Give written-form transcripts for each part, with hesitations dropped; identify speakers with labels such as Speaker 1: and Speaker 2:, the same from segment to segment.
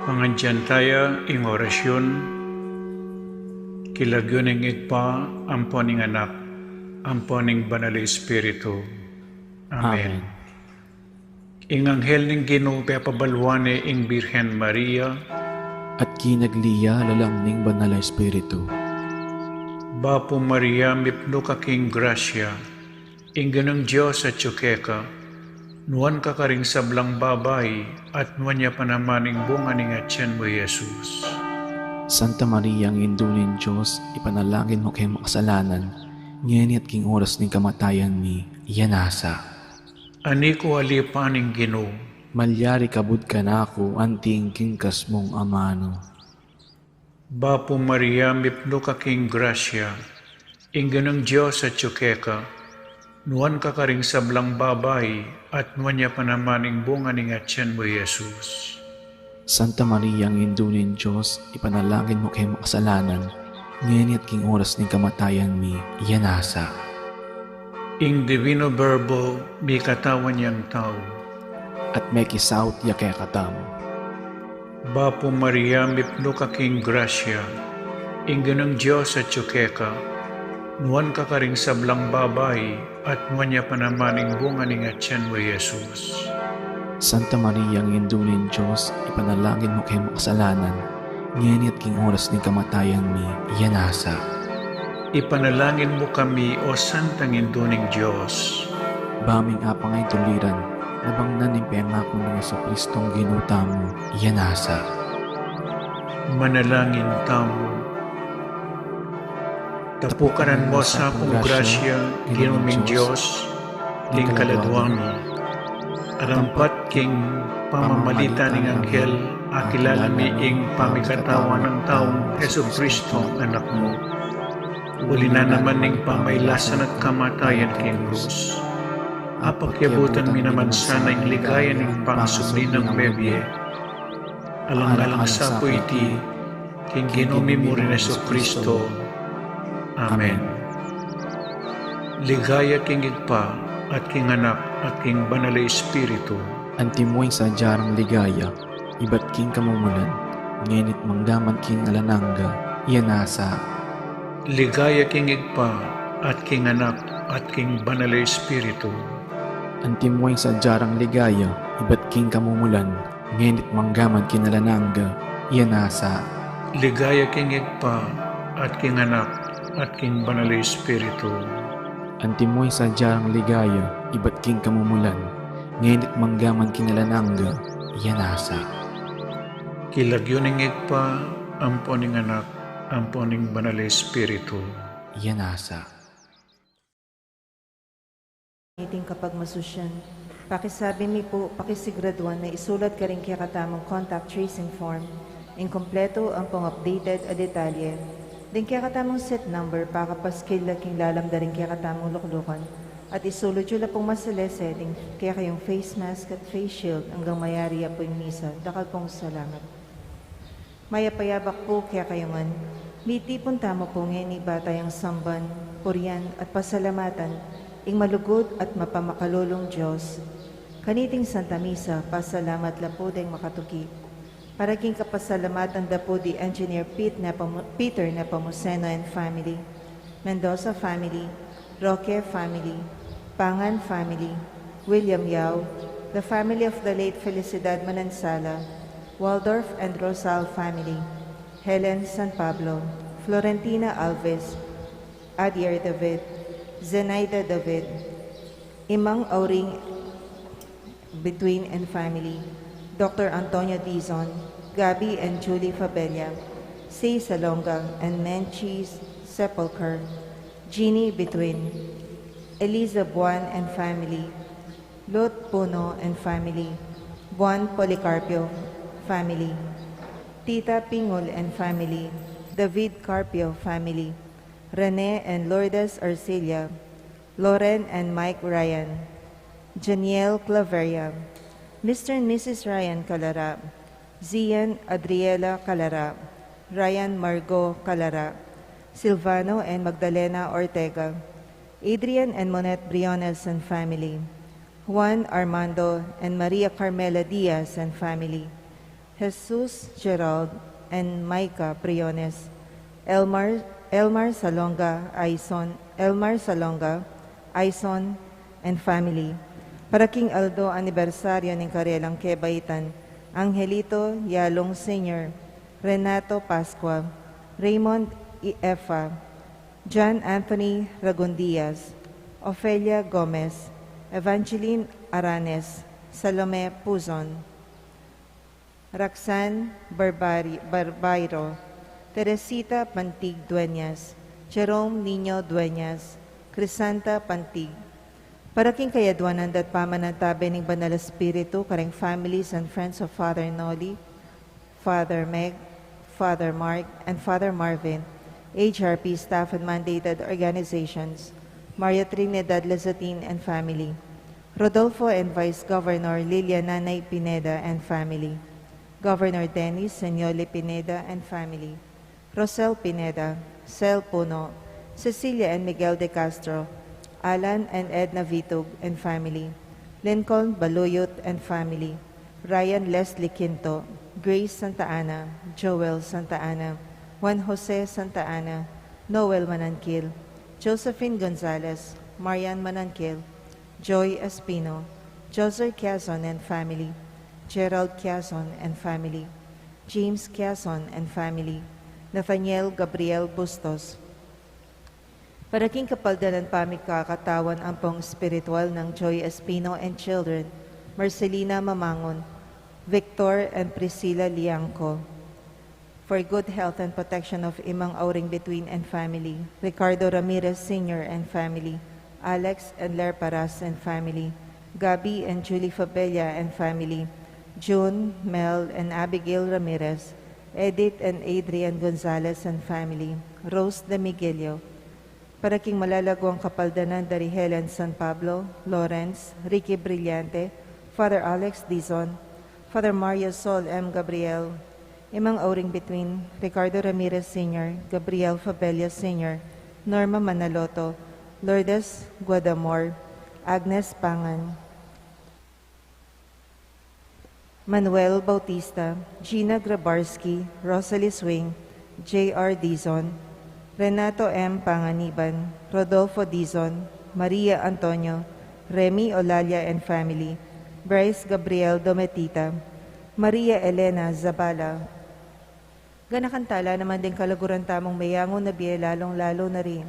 Speaker 1: Pangadyan tayo ing orasyon, kilagyon ing igpa, amponing anak, amponing banal Espiritu. Amen. Ing anghel ning Ginoo pabalwane ing Birhen Maria,
Speaker 2: at kinagliya lalang ning banal Espiritu.
Speaker 1: Bapo Maria, mipno ka king grasya, ing ganang Diyos at tsukeka, nuan ka karing sablang babay, at nuan niya panamaning bunga ning atyan mo, Jesus.
Speaker 2: Santa Maria, ang indunin Diyos, ipanalangin mo kay makasalanan, ngayon at king oras ning kamatayan ni Yanasa.
Speaker 1: Ani ko alipaning Ginoo,
Speaker 2: Malyari kabud ka na ako, anting kingkas mong amano.
Speaker 1: Bapo Maria, mipno ka king grasya, ing ganang Diyos at tsukeka, nuan ka karing sablang babay, at nuan niya panamaning bunga ning atyan mo, Jesus.
Speaker 2: Santa Maria, ang indunin Diyos, ipanalangin mo kay makasalanan, ngayon at king oras ning kamatayan ni Yanasa.
Speaker 1: Ing Divino Verbo, may katawan niyang tao.
Speaker 2: At may kisaut ya kay katam.
Speaker 1: Bapo Maria, mipno ka king grasya, ing ganang Diyos at tsukeka, nuan ka karing sablang babay, at nuan niya panamaning bunga ning atyan mo, Jesus.
Speaker 2: Santa Maria, ang indunin Diyos, ipanalangin mo kay makasalanan, ngayon at king oras ning kamatayan ni Yanasa.
Speaker 1: Ipanalangin mo kami, o Santang Induning Diyos.
Speaker 2: Baming apangay tuliran, nabangnan ng pengako ng Jesucristong ginuta mo, Yanasa.
Speaker 1: Manalangin tamo. Tapukanan mo sa akong grasya, ginuming Diyos, king kaladwang mo. Arampat king pamamalita ning anghel, akilala mi ing pamikatawan ng taong Jesucristo, anak mo. Uli na naman ning pamaylasan at kamatayan king krus. Apakyabutan mi naman sana ing ligaya ning pangsubli ng bebye. Alang-alang sa po iti, king ginumi mo rin Jesucristo. Amen. Ligaya king igpa, at king anak, at king banal Espiritu.
Speaker 2: Antimuing sa jarang ligaya, iba't king kamumulan, ngenit mangdaman king alananga, Yanasa.
Speaker 1: Ligaya king igpa, at king anak, at king banal Espiritu.
Speaker 2: Antimuing sa jarang ligaya, iba't king kamumulan, ngenit manggaman king alananga, Yanasa.
Speaker 1: Ligaya king igpa, at king anak, at king banal Espiritu.
Speaker 2: Antimoy sa jarang ligaya, iba't king kamumulan, ngayon at manggaman kinalanangga, yanasa.
Speaker 1: Kilagyuning igpa, amponing anak, amponing banal na espiritu.
Speaker 2: Yanasa.
Speaker 3: Iting kapag masusyan, pakisabi mi po, pakisigraduan na isulat ka rin kaya katamang contact tracing form, inkompleto ang pang-updated a detalye, din kaya katamang set number, pakapaskil laking lalamdaring kaya katamang luklukan, at isulod yun na pong masalese, din kaya kayong face mask at face shield hanggang mayari po yung misa, dakal pong salamat. Mayapayabak po kaya kayo man, miti punta mo po ngayon ni batayang samban, purian at pasalamatan, ing malugod at mapamakalulong Diyos. Kaniting Santa Misa, pasalamat la po ding makatuki. Paraking kapasalamatan da po di Engineer Peter Nepomuceno and family, Mendoza family, Roque family, Pangan family, William Yao, the family of the late Felicidad Manansala, Waldorf and Rosal family, Helen San Pablo, Florentina Alves, Adier David, Zenaida David, Imang Auring Between and family, Dr. Antonio Dizon, Gabi and Julie Fabella, Say Salonga and Menchis Sepulcher, Jeannie Between, Eliza Buan and family, Lot Puno and family, Buan Policarpio family, Tita Pingol and family, David Carpio family, Rene and Lourdes Arcelia, Lauren and Mike Ryan, Janiel Claveria, Mr. and Mrs. Ryan Calara, Zian Adriela Calara, Ryan Margot Calara, Silvano and Magdalena Ortega, Adrian and Monette Briones and family, Juan Armando and Maria Carmela Diaz and family, Jesus Gerald and Micah Briones, Elmar Salonga, Aison, and family. Para King Aldo anibersaryo ng Karelang Kebaitan, Angelito Yalong Sr., Renato Pascua, Raymond Efa, John Anthony Ragondias, Ofelia Gomez, Evangeline Aranes, Salome Puzon, Roxanne Barbairo, Teresita Pantig Dueñas, Jerome Niño Dueñas, Crisanta Pantig. Para king kayadwanan dat pamanantabi ng Banal Espiritu, kareng families and friends of Father Noli, Father Meg, Father Mark, and Father Marvin, HRP staff and mandated organizations, Maria Trinidad Lazatin and family, Rodolfo and Vice Governor Lilia Nanay Pineda and family, Governor Dennis Senyole Pineda and family, Rosel Pineda, Sel Puno, Cecilia and Miguel de Castro, Alan and Edna Vitug and family, Lincoln Baluyot and family, Ryan Leslie Quinto, Grace Santa Ana, Joel Santa Ana, Juan Jose Santa Ana, Noel Manankil, Josephine Gonzalez, Marian Manankil, Joy Espino, Joser Quezon and family, Gerald Quezon and family, James Quezon and family, Nathaniel Gabriel Bustos. Para king kapaldanan pamikakatawan ang pong spiritual ng Joy Espino and children, Marcelina Mamangon, Victor and Priscilla Liangco. For good health and protection of Imang Auring Between and family, Ricardo Ramirez Sr. and family, Alex and Ler Paras and family, Gabi and Julie Fabella and family, June, Mel and Abigail Ramirez, Edith and Adrian Gonzalez and family, Rose de Miguelio. Para king malalagwang kapaldanan dari Helen San Pablo, Lawrence, Ricky Brillante, Father Alex Dizon, Father Mario Sol M. Gabriel, Imang Auring Between, Ricardo Ramirez Sr., Gabriel Fabella Sr., Norma Manaloto, Lourdes Guadamor, Agnes Pangan, Manuel Bautista, Gina Grabarski, Rosalie Swing, J.R. Dizon, Renato M. Panganiban, Rodolfo Dizon, Maria Antonio, Remy Olalia and family, Bryce Gabriel Dometita, Maria Elena Zabala. Ganakantala naman din kalaguran tamong mayangon na biye lalong-lalo na rin.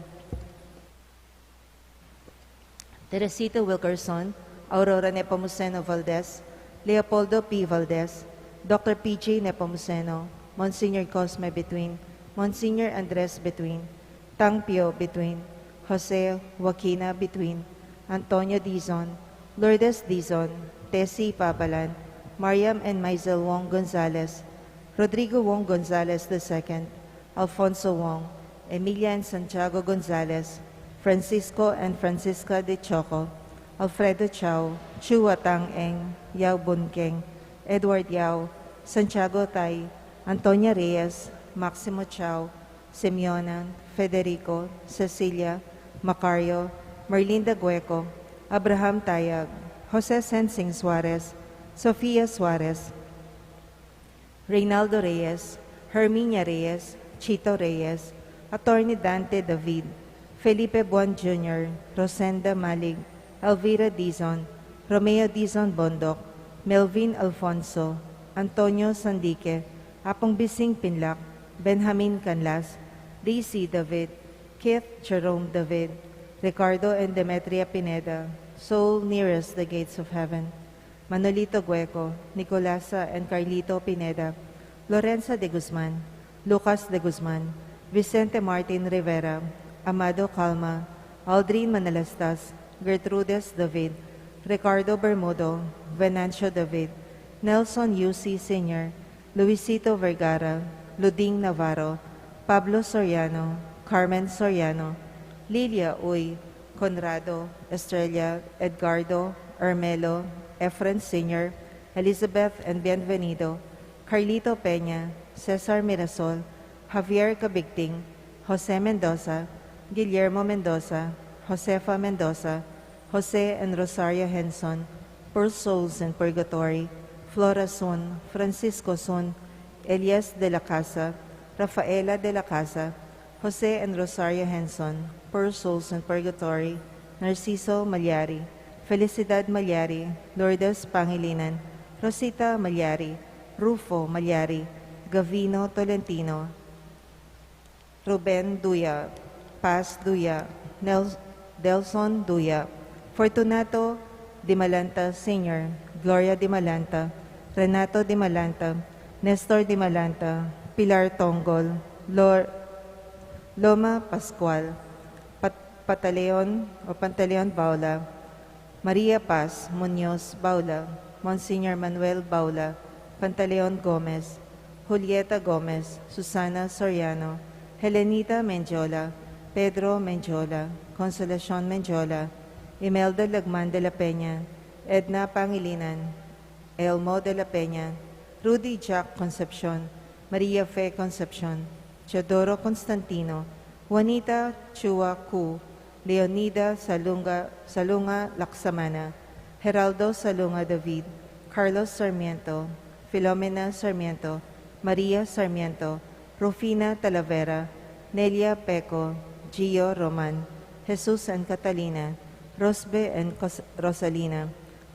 Speaker 3: Teresita Wilkerson, Aurora Nepomuceno Valdez, Leopoldo P. Valdez, Dr. P.J. Nepomuceno, Monsignor Cosme Between, Monsignor Andres Between, Tang Pio Between, Jose Joaquina Between, Antonio Dizon, Lourdes Dizon, Tessie Pabalan, Mariam and Maisel Wong Gonzalez, Rodrigo Wong Gonzalez II, Alfonso Wong, Emilia and Santiago Gonzalez, Francisco and Francisca de Choco, Alfredo Chao, Chua Tang Eng, Yao Bunkeng, Edward Yao, Santiago Tai, Antonia Reyes, Maximo Chao, Simeona, Federico, Cecilia, Macario, Merlinda Gueco, Abraham Tayag, Jose Sensing Suarez, Sofia Suarez, Reynaldo Reyes, Herminia Reyes, Chito Reyes, Attorney Dante David, Felipe Buon Jr., Rosenda Malig, Elvira Dizon, Romeo Dizon Bondok, Melvin Alfonso, Antonio Sandique, Apong Bising Pinlac, Benjamin Canlas, DC David, Keith Jerome David, Ricardo and Demetria Pineda, soul nearest the gates of heaven, Manolito Gueco, Nicolasa and Carlito Pineda, Lorenza de Guzman, Lucas de Guzman, Vicente Martin Rivera, Amado Calma, Aldrin Manalastas, Gertrudes David, Ricardo Bermudo, Venancio David, Nelson U.C. Sr., Luisito Vergara, Luding Navarro, Pablo Soriano, Carmen Soriano, Lilia Uy, Conrado, Estrella, Edgardo, Ermelo, Efren Sr., Elizabeth and Bienvenido, Carlito Peña, Cesar Mirasol, Javier Cabigting, Jose Mendoza, Guillermo Mendoza, Josefa Mendoza, Jose and Rosario Henson, Poor Souls in Purgatory, Flora Sun, Francisco Sun, Elias de la Casa, Rafaela de la Casa, Jose and Rosario Henson, Poor Souls in Purgatory, Narciso Malyari, Felicidad Malyari, Lourdes Pangilinan, Rosita Malyari, Rufo Malyari, Gavino Tolentino, Ruben Duya, Paz Duya, Delson Duya, Fortunato Dimalanta Sr., Gloria Dimalanta, Renato Dimalanta, Nestor Dimalanta, Pilar Tonggol, Loma Pascual, Pantaleon Baula, Maria Paz Muñoz Baula, Monsignor Manuel Baula, Pantaleon Gomez, Julieta Gomez, Susana Soriano, Helenita Menjola, Pedro Menjola, Consolacion Menjola, Imelda Lagman de la Peña, Edna Pangilinan, Elmo de la Peña, Rudy Jack Concepcion, Maria Fe Concepcion, Teodoro Constantino, Juanita Chua Cu, Leonida Salunga Laksamana, Geraldo Salunga David, Carlos Sarmiento, Filomena Sarmiento, Maria Sarmiento, Rufina Talavera, Nelia Peco, Gio Roman, Jesus and Catalina, Rosbe and Rosalina,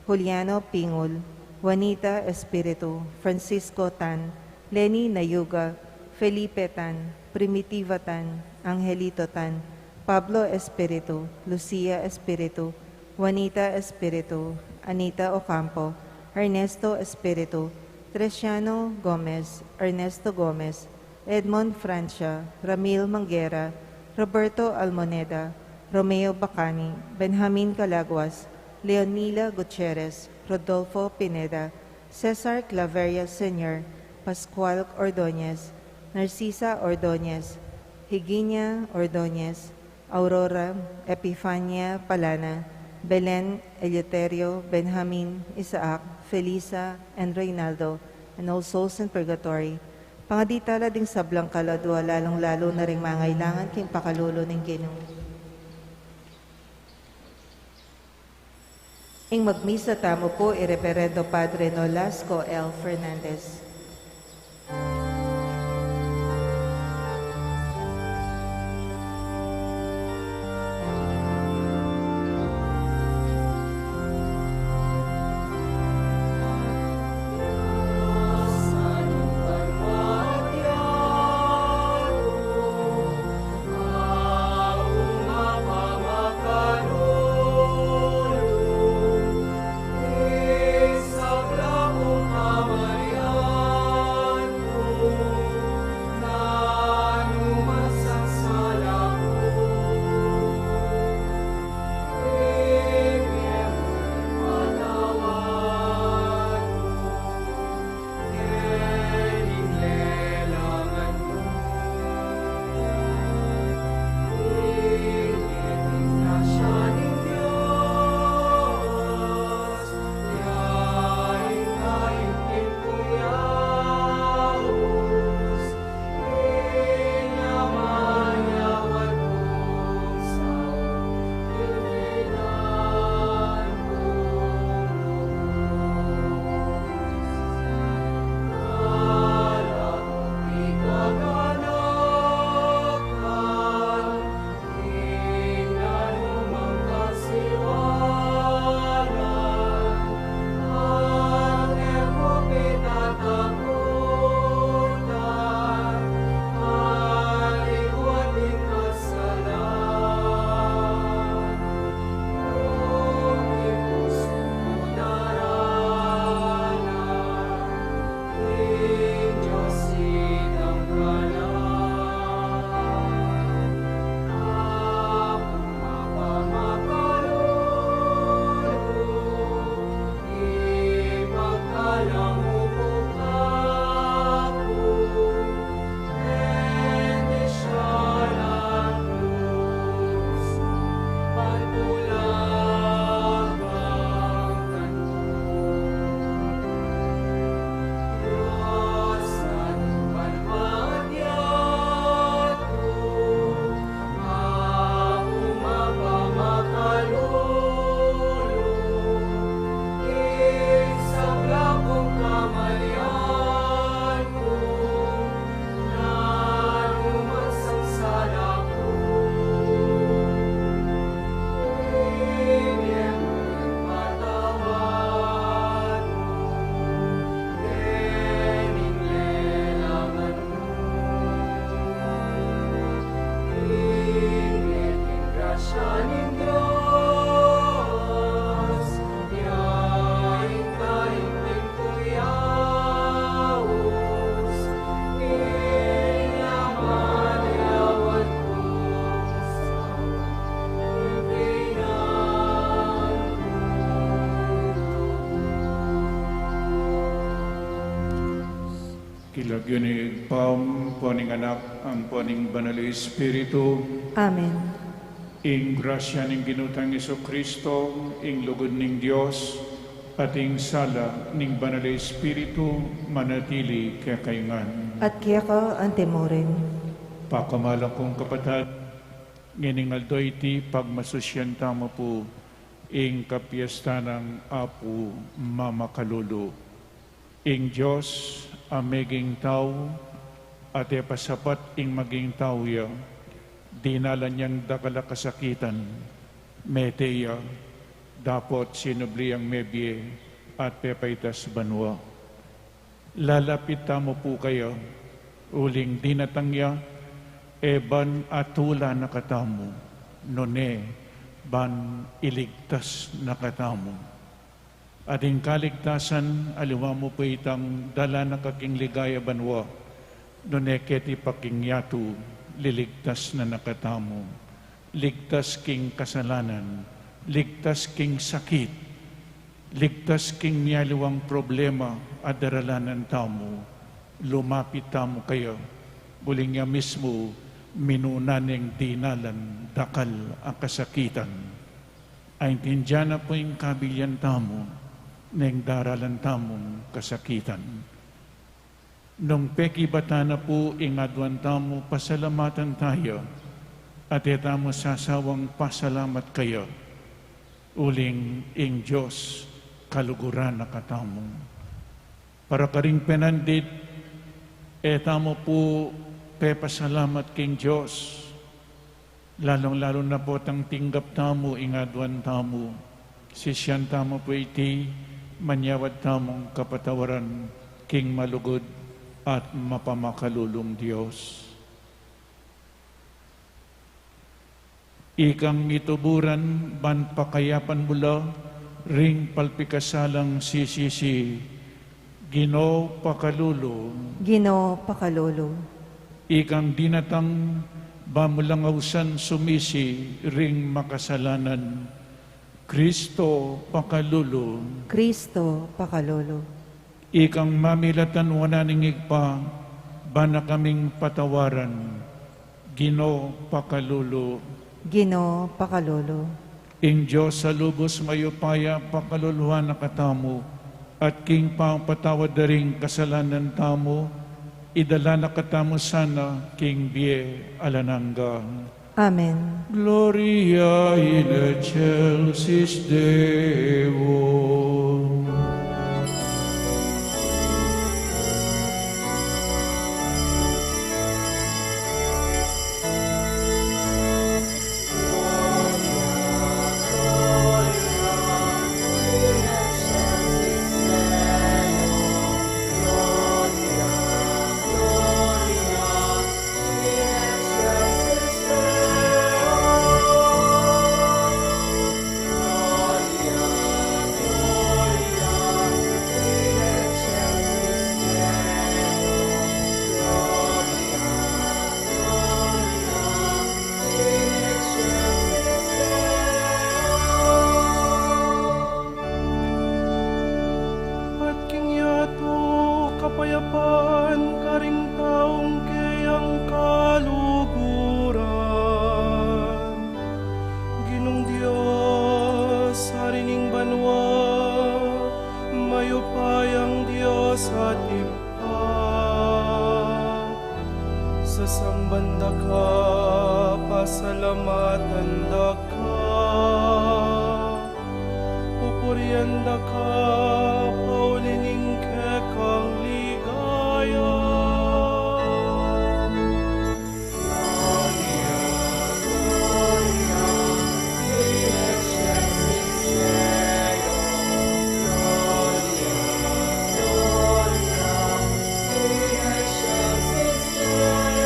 Speaker 3: Juliano Pingul, Juanita Espiritu, Francisco Tan, Lenny Nayuga, Felipe Tan, Primitiva Tan, Angelito Tan, Pablo Espiritu, Lucia Espiritu, Juanita Espiritu, Anita Ocampo, Ernesto Espiritu, Tresiano Gomez, Ernesto Gomez, Edmond Francia, Ramil Manguera, Roberto Almoneda, Romeo Bacani, Benjamin Calaguas, Leonila Gutierrez, Rodolfo Pineda, Cesar Claveria Sr., Pascual Ordóñez, Narcisa Ordóñez, Higinia Ordóñez, Aurora Epifania Palana, Belen Eleuterio, Benjamin Isaac, Felisa, and Reynaldo, and all souls in purgatory. Pangaditala ding sablang kaladwa, lalong-lalo na ring mangailangan king pakalulo ng Ginoo. Ing magmisa tamo po, Reverendo Padre Nolasco L. Fernandez.
Speaker 1: Ilagyo ni Pam, poning anak, ang poning banal Espiritu,
Speaker 3: Amen.
Speaker 1: ing grasya ning ginutang Iso Kristo, ing lugod ning Dios, at ing sala ning banal Espiritu, manatili kaya kayngan.
Speaker 3: At kaya ka ang temorin.
Speaker 1: Pakamalang kong kapatid, nginingal do iti pagmasusyan tamo po, ing kapiesta ng Apo Mamakalulu. Ing Diyos, ameging tao, at pasapat ing maging tao ya, dinala niyang dakala kasakitan, meteya, dapot sinubli ang mebye, at pepaitas banwa. Lalapit tamo po kayo, uling dinatangya, eban atula na katamo, none, ban iligtas na katamo. Ating kaligtasan, aliwa mo po itang dala na kaking ligaya banwa, nuneketi paking yatu, liligtas na nakatamo. Ligtas king kasalanan, ligtas king sakit, ligtas king niyaliwang problema at daralanan tamo. Lumapit tamo kayo, buling niya mismo, minunaning dinalan, dakal ang kasakitan. Ay tindiyan na po yung kabilyan tamo, neng daralan tamong kasakitan. Nung peki bata na po ingadwan tamo, pasalamatan tayo, at etamo sasawang pasalamat kayo, uling ing Diyos, kaluguran na katamo. Para karing penandit, etamo po pepasalamat king Diyos, lalong-lalo na po tang tinggap tamo, ingadwan tamo, sisyan tamo po iti, manyawad tamong kapatawaran, king malugod at mapamakalulong Diyos. Ikang ituburan, ban pakayapan mula, ring palpikasalang sisisi, Ginoo pakalulo.
Speaker 3: Ginoo pakalolo.
Speaker 1: Ikang dinatang, bamulangawsan sumisi, ring makasalanan, Kristo pakalulo.
Speaker 3: Kristo pakalolo.
Speaker 1: Ikang mamilatan wananingig pa, bana kaming patawaran, Ginoo pakalulo.
Speaker 3: Ginoo pakalolo.
Speaker 1: Ing Diyos sa lubos mayupaya pakaluluhan na katamo, at king pang patawad daring kasalanan tamo, idala na katamo sana, king bie alananga.
Speaker 3: Amen.
Speaker 1: Gloria in excelsis Deo.
Speaker 4: Sasambanda ka, pasalamatan da ka, pupurianda ka, paulining kekang ligaya. Gloria, Gloria, in excelsis Deo. Gloria, Gloria, in excelsis Deo.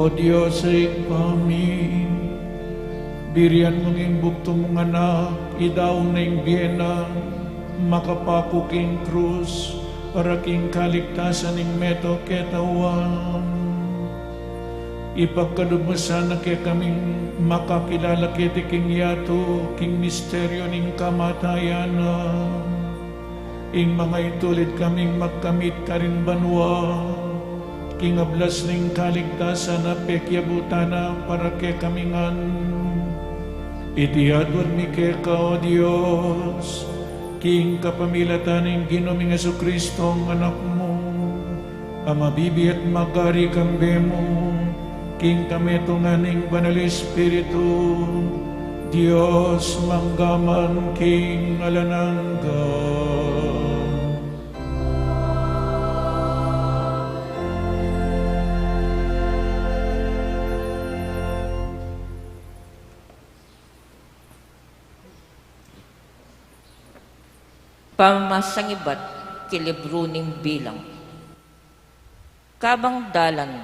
Speaker 1: O Diyos, kami, birian mong imbukto mong anak, idaw na yung biyena, makapako king krus, para king kaligtasan ng meto ketawan. Ipagkadubusan na kaya kaming makakilala kiti king yato, king misteryo ng kamatayan. Ing mga itulid kaming magkamit ka rin banwa, king ablas ng kaligtasan na pekyabutana para kaya kamingan. Itiadwar mi kaya ka, O Diyos, king kapamilatan ng Ginoming Jesucristo ang anak mo, ang mabibi at magari kambe mo, king kametunganing banal Espiritu, Diyos manggaman king alanangga.
Speaker 5: Pamasangibat kilibro ning bilang. Kabang dalan,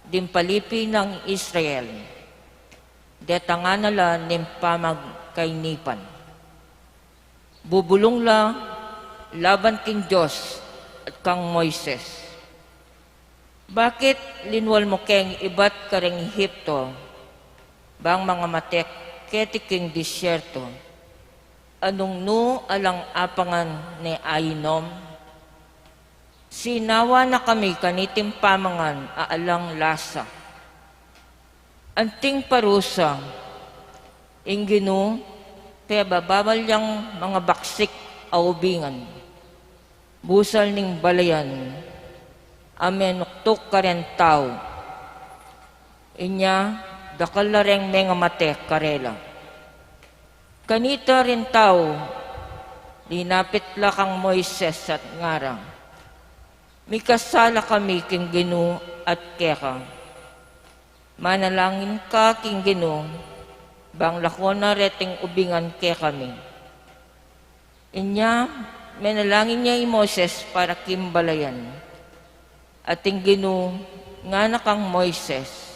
Speaker 5: dimpalipi ng Israel, detanga nala ning pamagkainipan. Bubulong la laban king Diyos at kang Moises. Bakit linwal mo keng ibat kareng Ehipto, bang mga matek keti king disyerto, anong no alang apangan ni Ainom? Sinawa na kami kanitim pamangan aalang lasa. Anting parusa, inggino, kaya bababal yang mga baksik aubingan. Busal ning balayan, amenuktok ka rin tao. Inya, dakal na rin mga mate karela. Kanita rin tao, linapit la kang Moises at ngarang. Mikasala kami king Gino at keka. Manalangin ka king Gino, bang lako na reting ubingan ke kami. Inya, manalangin niya Moses para kimbalayan. At ing Gino, nga na kang Moises,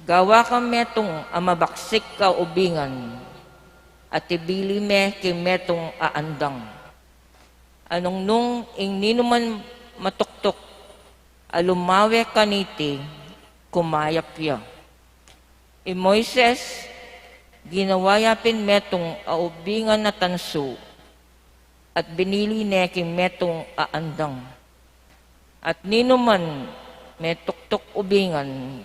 Speaker 5: gawa kami itong amabaksik ka ubingan, at ibili me kimetong aandang. Anong nung ing ninuman matuktok, alumawe kaniti, kumayapya. I Moises, ginawayapin metong aubingan na tanso, at binili ne kimetong aandang. At ninuman metuktok ubingan,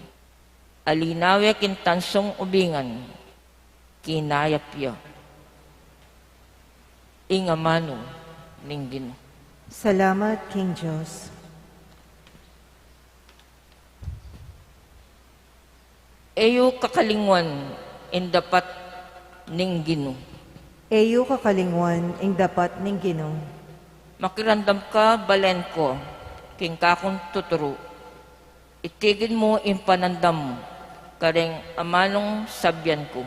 Speaker 5: alinawe kintansong ubingan, kinayapya. Ingamano ning Ginoo.
Speaker 3: Salamat, King Diyos.
Speaker 5: Eyo kakalingwan in dapat ning Ginoo.
Speaker 3: Eyo kakalingwan ing dapat ning Ginoo.
Speaker 5: Makirandam ka balen ko, king kakong tuturo. Itigin mo in panandam mo, kareng amanong sabyan ko.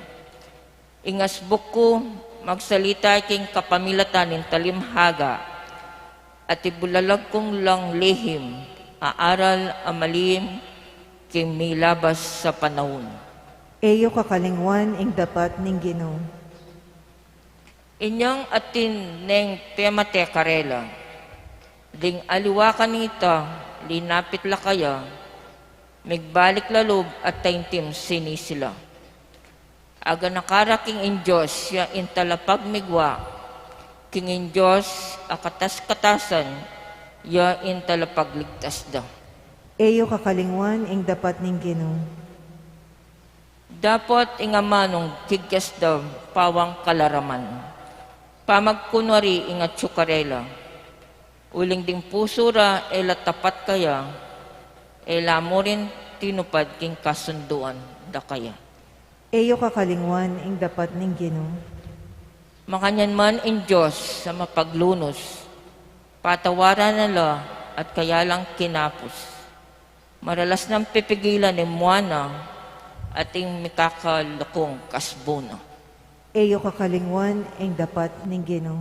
Speaker 5: Ingasbuk ko, magsalita king kapamilatan in talimhaga, at ibulalag kong lang lihim, aaral amalim, king milabas sa panahon.
Speaker 3: Eyo kakalingwan ing dapat ning Ginoo.
Speaker 5: Inyang atin neng temate karela, ding aliwa kanita, linapit la kaya, migbalik lalob at taintim sini sila. Aga nakaraking in Diyos, siya intalapag migwa, king in Diyos, akatas-katasan, ya intalapag ligtas da.
Speaker 3: Eyo kakalingwan ing dapat ning Ginoo.
Speaker 5: Dapat ingamanong kigyas daw pawang kalaraman. Pamagkunwari ingat tsukarela. Uling ding pusura, ela tapat kaya, ela mo rin tinupad king kasunduan da kaya.
Speaker 3: Eyo kakalingwan ing dapat ning Ginoo.
Speaker 5: Makanyan man in Diyos sa mapaglunos, patawaran nila at kaya lang kinapos. Maralas ng pipigilan ni Muana at ing mikakalukong kasbuna.
Speaker 3: Eyo kakalingwan ing dapat ning Ginoo.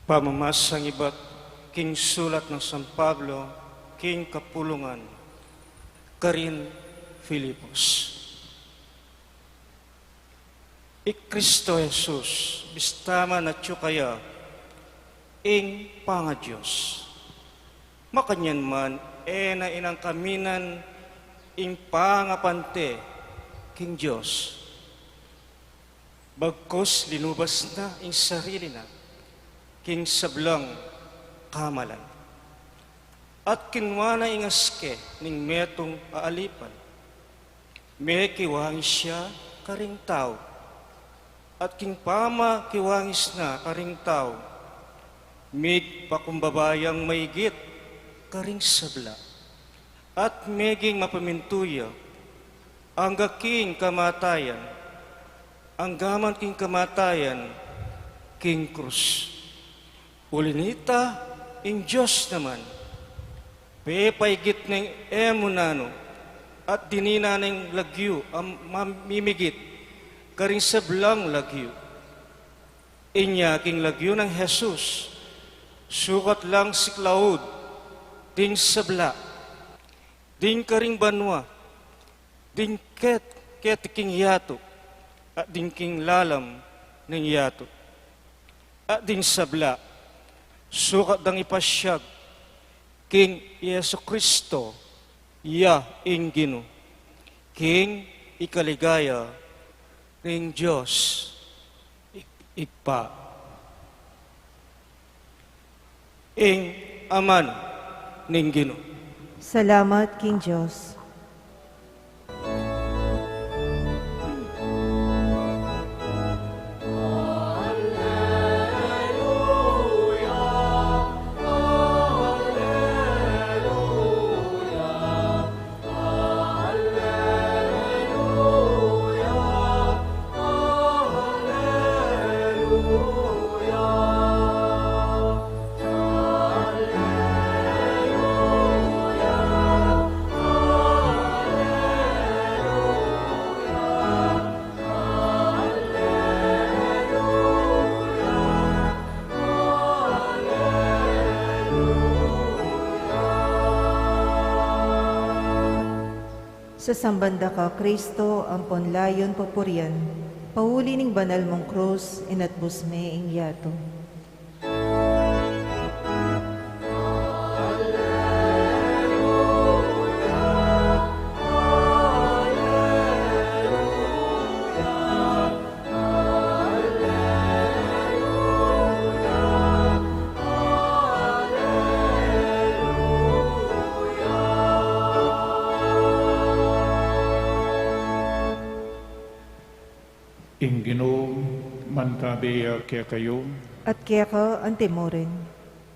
Speaker 6: Pamamasang iba't king sulat ng San Pablo, king kapulungan, Karin Filipos. Kristo Jesus, bistama na kaya, ing panga Diyos. Makanyan man, na inang kaminan, ing pangapante, king Diyos. Bagkos linubas na ing sarili na, king sablang kamalan. At kinwana ing aske, ning metong aalipan. May kiwangis siya karing tao. At king pama kiwangis na karing tao. Mig pakumbabayang maigit karing sabla. At meging mapamintuya, ang king kamatayan, ang gaman king kamatayan, king krus. Ulinita, ing Diyos naman, pepaigit ng emunano, at dinina ng lagyo, ang mamimigit, karing sablang lagyo. Inya king lagyo ng Jesus, sukat lang si Claude, din sabla, din karing banwa, din ket king yato, at din king lalam ng yato, at din sabla, sukat dang ipasyag, king Yesu Kristo, iya ing Gino, king ikaligaya, ring Diyos, ikpa, ing aman, ning Gino.
Speaker 3: Salamat, King Diyos. Sa sambanda ka, Kristo, ang ponlayon papurian, pauli ning banal mong krus, inatbus me ing yato.
Speaker 1: Ing Ginoo, mantabeya kaya kayo,
Speaker 3: At kaya ka ang timorin.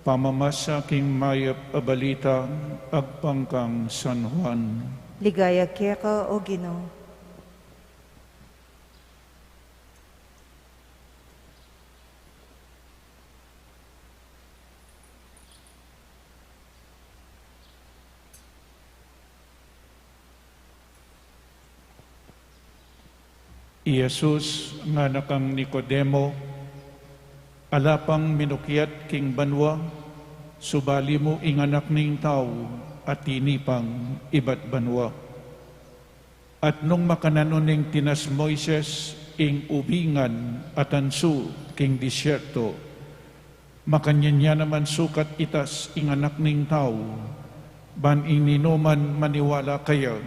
Speaker 1: pamamasa king mayap abalita, agpangkang San Juan.
Speaker 3: Ligaya kaya ka, O Ginoo.
Speaker 1: Jesus nga nakang Nicodemo, alapang minukiat king banwa, subali mo ing anak ning tao at tinipang iba't banwa. At nung makananon ning tinas Moises ing ubingan at ansu king disyerto, makanyanya naman sukat itas ing anak ning tao, ban ing ninuman maniwala kayo,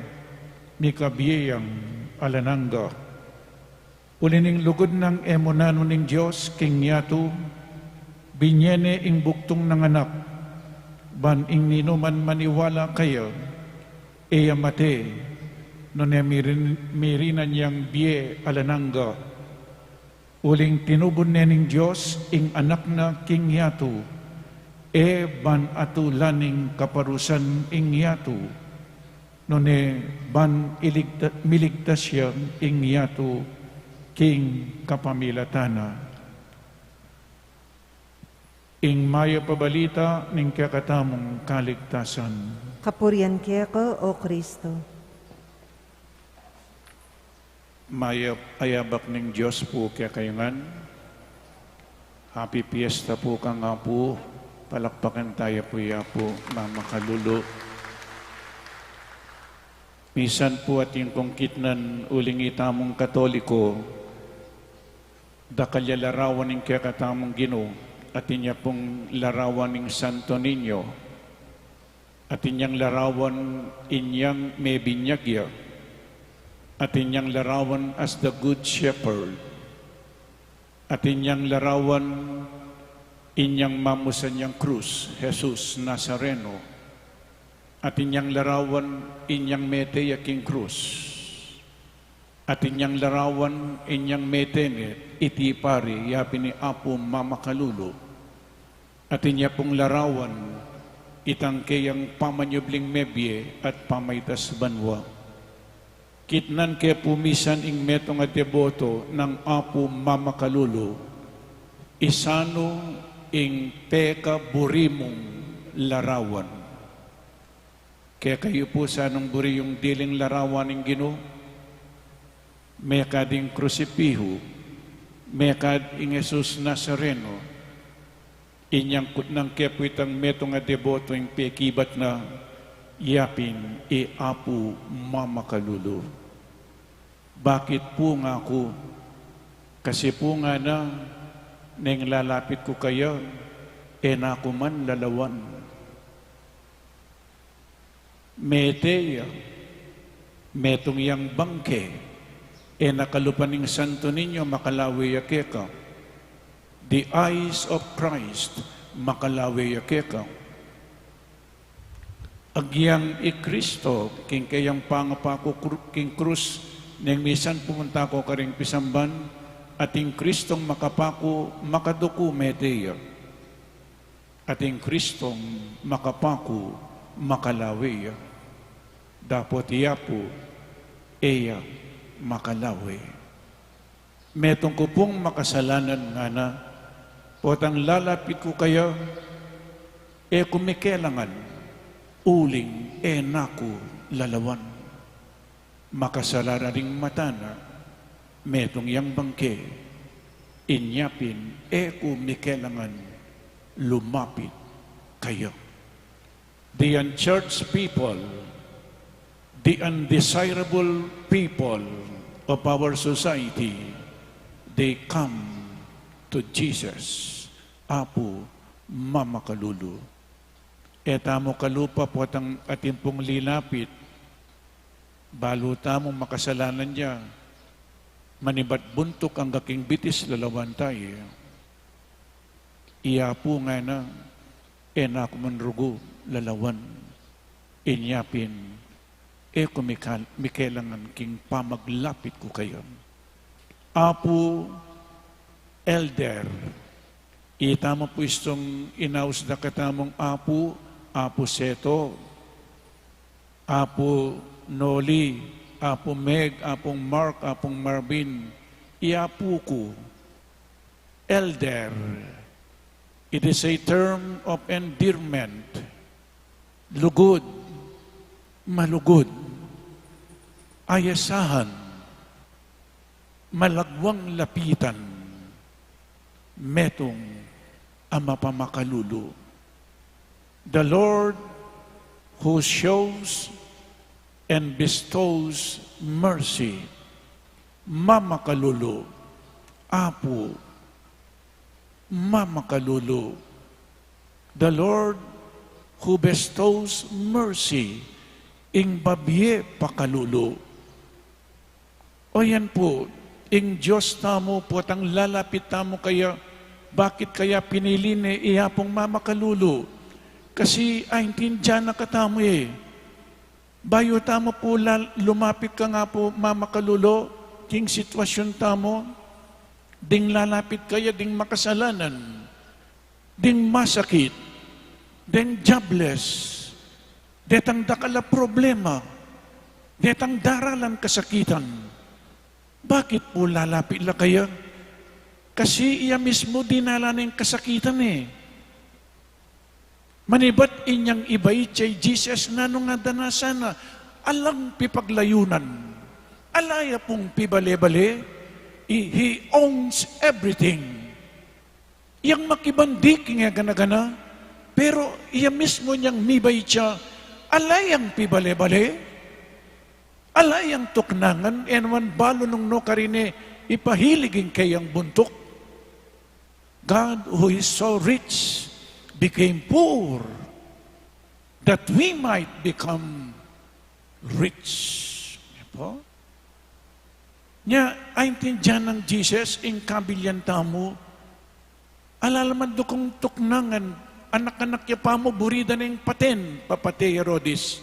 Speaker 1: mikabiyang alanangga. Ulining lugod ng emonano ning Diyos, king yato, binyene ing buktong ng anak, ban ing ninuman maniwala kayo, mate, no ne mirinan yang biye alanangga. Uling tinubon ning Diyos, ing anak na king yato, ban atulaning kaparusan ing yato, no ne ban miligtas siya ing yato, king kapamilatana. Ing maya pabalita ning kakatamong kaligtasan.
Speaker 3: Kapurian kaya ka, O Kristo.
Speaker 1: Maya ayabak ning Diyos po kaya kayangan. Happy Fiesta po ka nga po. Palakpakan tayo po ya po, Mama Kalulu. Misan po at yung kongkitnan uling itamong Katoliko, dakalya larawan ng kaya katamong Ginoo, at inya pong larawan ng Santo Niño, at inyang larawan inyang may binyagya, at inyang larawan as the Good Shepherd, at inyang larawan inyang mamusan niyang krus, Jesus Nazareno, at inyang larawan inyang mete yaking krus, at inyang larawan inyang metenet iti pari yapi ni Apo Mama Kalulu, at inya pong larawan itangkeyang pamanyubling mebye at pamaytas banwa. Kitnan kaya pumisan ing metong at deboto ng Apo Mama Kalulu, isano ing peka burimong larawan. Kaya kayo po sanong buri yung diling larawan ng Ginoo, mekad ing krusipiho, mekad ing Jesus Nazareno, inyang kutnang kepuitang metong at deboto ing pekibat na yapin e Apo Mama Kalulu. Bakit po nga ako? Kasi po nga na nang lalapit ko kayo, na ako man lalawan. Meteya, metong yang bangke, nakalupaning Santo Niño makalawi yakeka. The eyes of Christ makalawi yakeka. Agyang Kristo, king kayang pangapako king krus, nang misan pumunta ko karing pisamban, ating Kristong makapako makaduku meteya. Ating Kristong makapako makalawi. Dapot iya po, eya makalawi. Metong ko pong makasalanan nga na, potang lalapit ko kayo, kumikelangan, uling, naku, lalawan. Makasalanan ring matana, metong yang bangke, inyapin, kumikelangan, lumapit kayo. The unchurched people, the undesirable people of our society, they come to Jesus, Apo Mama Kalulu. Etamo kalupa po atang ating pong lilapit, baluta mong makasalanan niya, manibat buntok ang gaking bitis lalawan tayo. Iya po nga na, enak manrugo lalawan, inyapin, kumikelangan king pamaglapit ko kayo. Apo Elder, itama po istong inaus na katamong Apo Seto, Apo Noli, Apo Meg, Apong Mark, Apong Marvin, iapo ko, Elder. It is a term of endearment. Lugod, malugod, ayasahan, malagwang lapitan, metong Ama Pamakalulu. The Lord who shows and bestows mercy, Mama Kalulu, Apo, Mama Kalulu. The Lord who bestows mercy, ing babye pakalulu. O yan po, ing Diyos tamo po, tang lalapit tamo kaya, bakit kaya pinili ni iyapong Mama Kalulu? Kasi intindihan na katamo Bayo tamo po, lumapit ka nga po, Mama Kalulu, king sitwasyon tamo, ding lalapit kaya, ding makasalanan, ding masakit, ding jobless, detang dakala problema, detang daralan kasakitan. Bakit po lalapit la kaya? Kasi iya mismo dinala ng kasakitan Manibat inyang ibay chay Jesus na nung nga danasana, alang pipaglayunan, alaya pong pibale-bale, He owns everything. Yang makibandik nga gana-gana, pero iya mismo niyang mibay siya, alayang pibale-bale, alayang tuknangan, enwan balo nung no karine, ipahiligin kayang buntok. God who is so rich became poor that we might become rich. Po? Nya, aintindihan ng Jesus, in kabilyan tamo, alalaman do kong tuknangan, anak-anak ya pa mo, burida na yung paten, papate Herodes.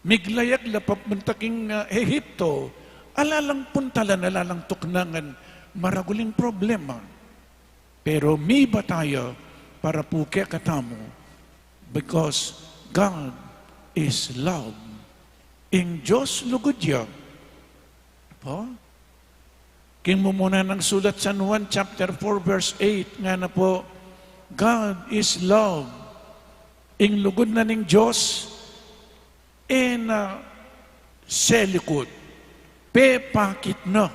Speaker 1: Miglayag la papuntaking Ehipto, alalang puntalan, alalang tuknangan, maraguling problema. Pero may ba tayo para puke katamo? Because God is love. In Diyos lugod ya. Po? King mo muna ng sulat San Juan chapter 4 verse 8 nga na po, God is love. Ing lugod na ning Diyos selikod. Pepakit na.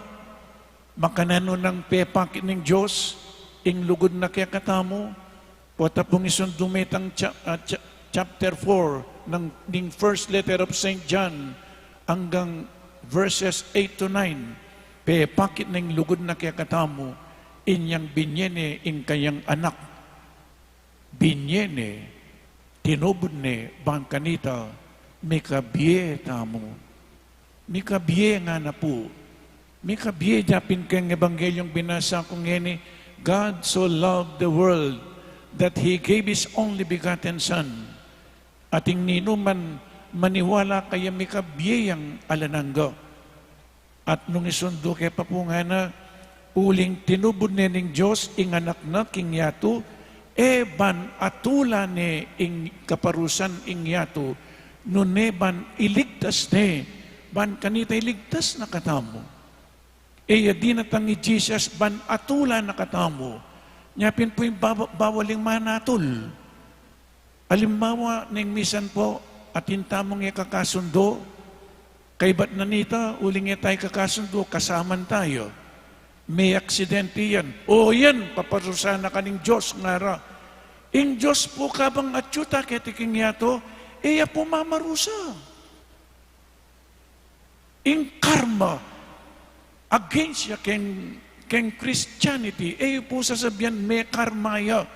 Speaker 1: Makanano ng pepakit ning Diyos ing lugod na kaya katamo. Pota pong isundumetang chapter 4 ng first letter of St. John hanggang verses 8 to 9. Pepakit ng lugod na kaya katamo, inyang binyene ing kayang anak. Binyene, tinubod ne, bangkanita, mikabye tamo. Mikabye nga na po. Mikabye japin kang ebangelyong binasa kong ngeni, God so loved the world that He gave His only begotten Son. Ating ninuman maniwala kaya mikabye ang alanangga. At nung isundo kaya pa po nga na uling tinubod ning Diyos ing anak na king yato, ban atula ne ing kaparusan ing yato, nune ban iligtas ne, ban kanita iligtas na katamo. Di natangi Jesus ban atula na katamo, nyapin po yung bawaling manatol. Alimbawa ning misan po, atin tamong ikakasundo, kay ba't nanita, uling tayo kakasundo, kasaman tayo. May aksidente yan. O yan, paparusana ka ng Diyos ngara. Ing Diyos po kabang atyuta ketiking yato, iya po mamarusa. Ing karma, against ya keng Christianity, po sasabihan, may karmaya.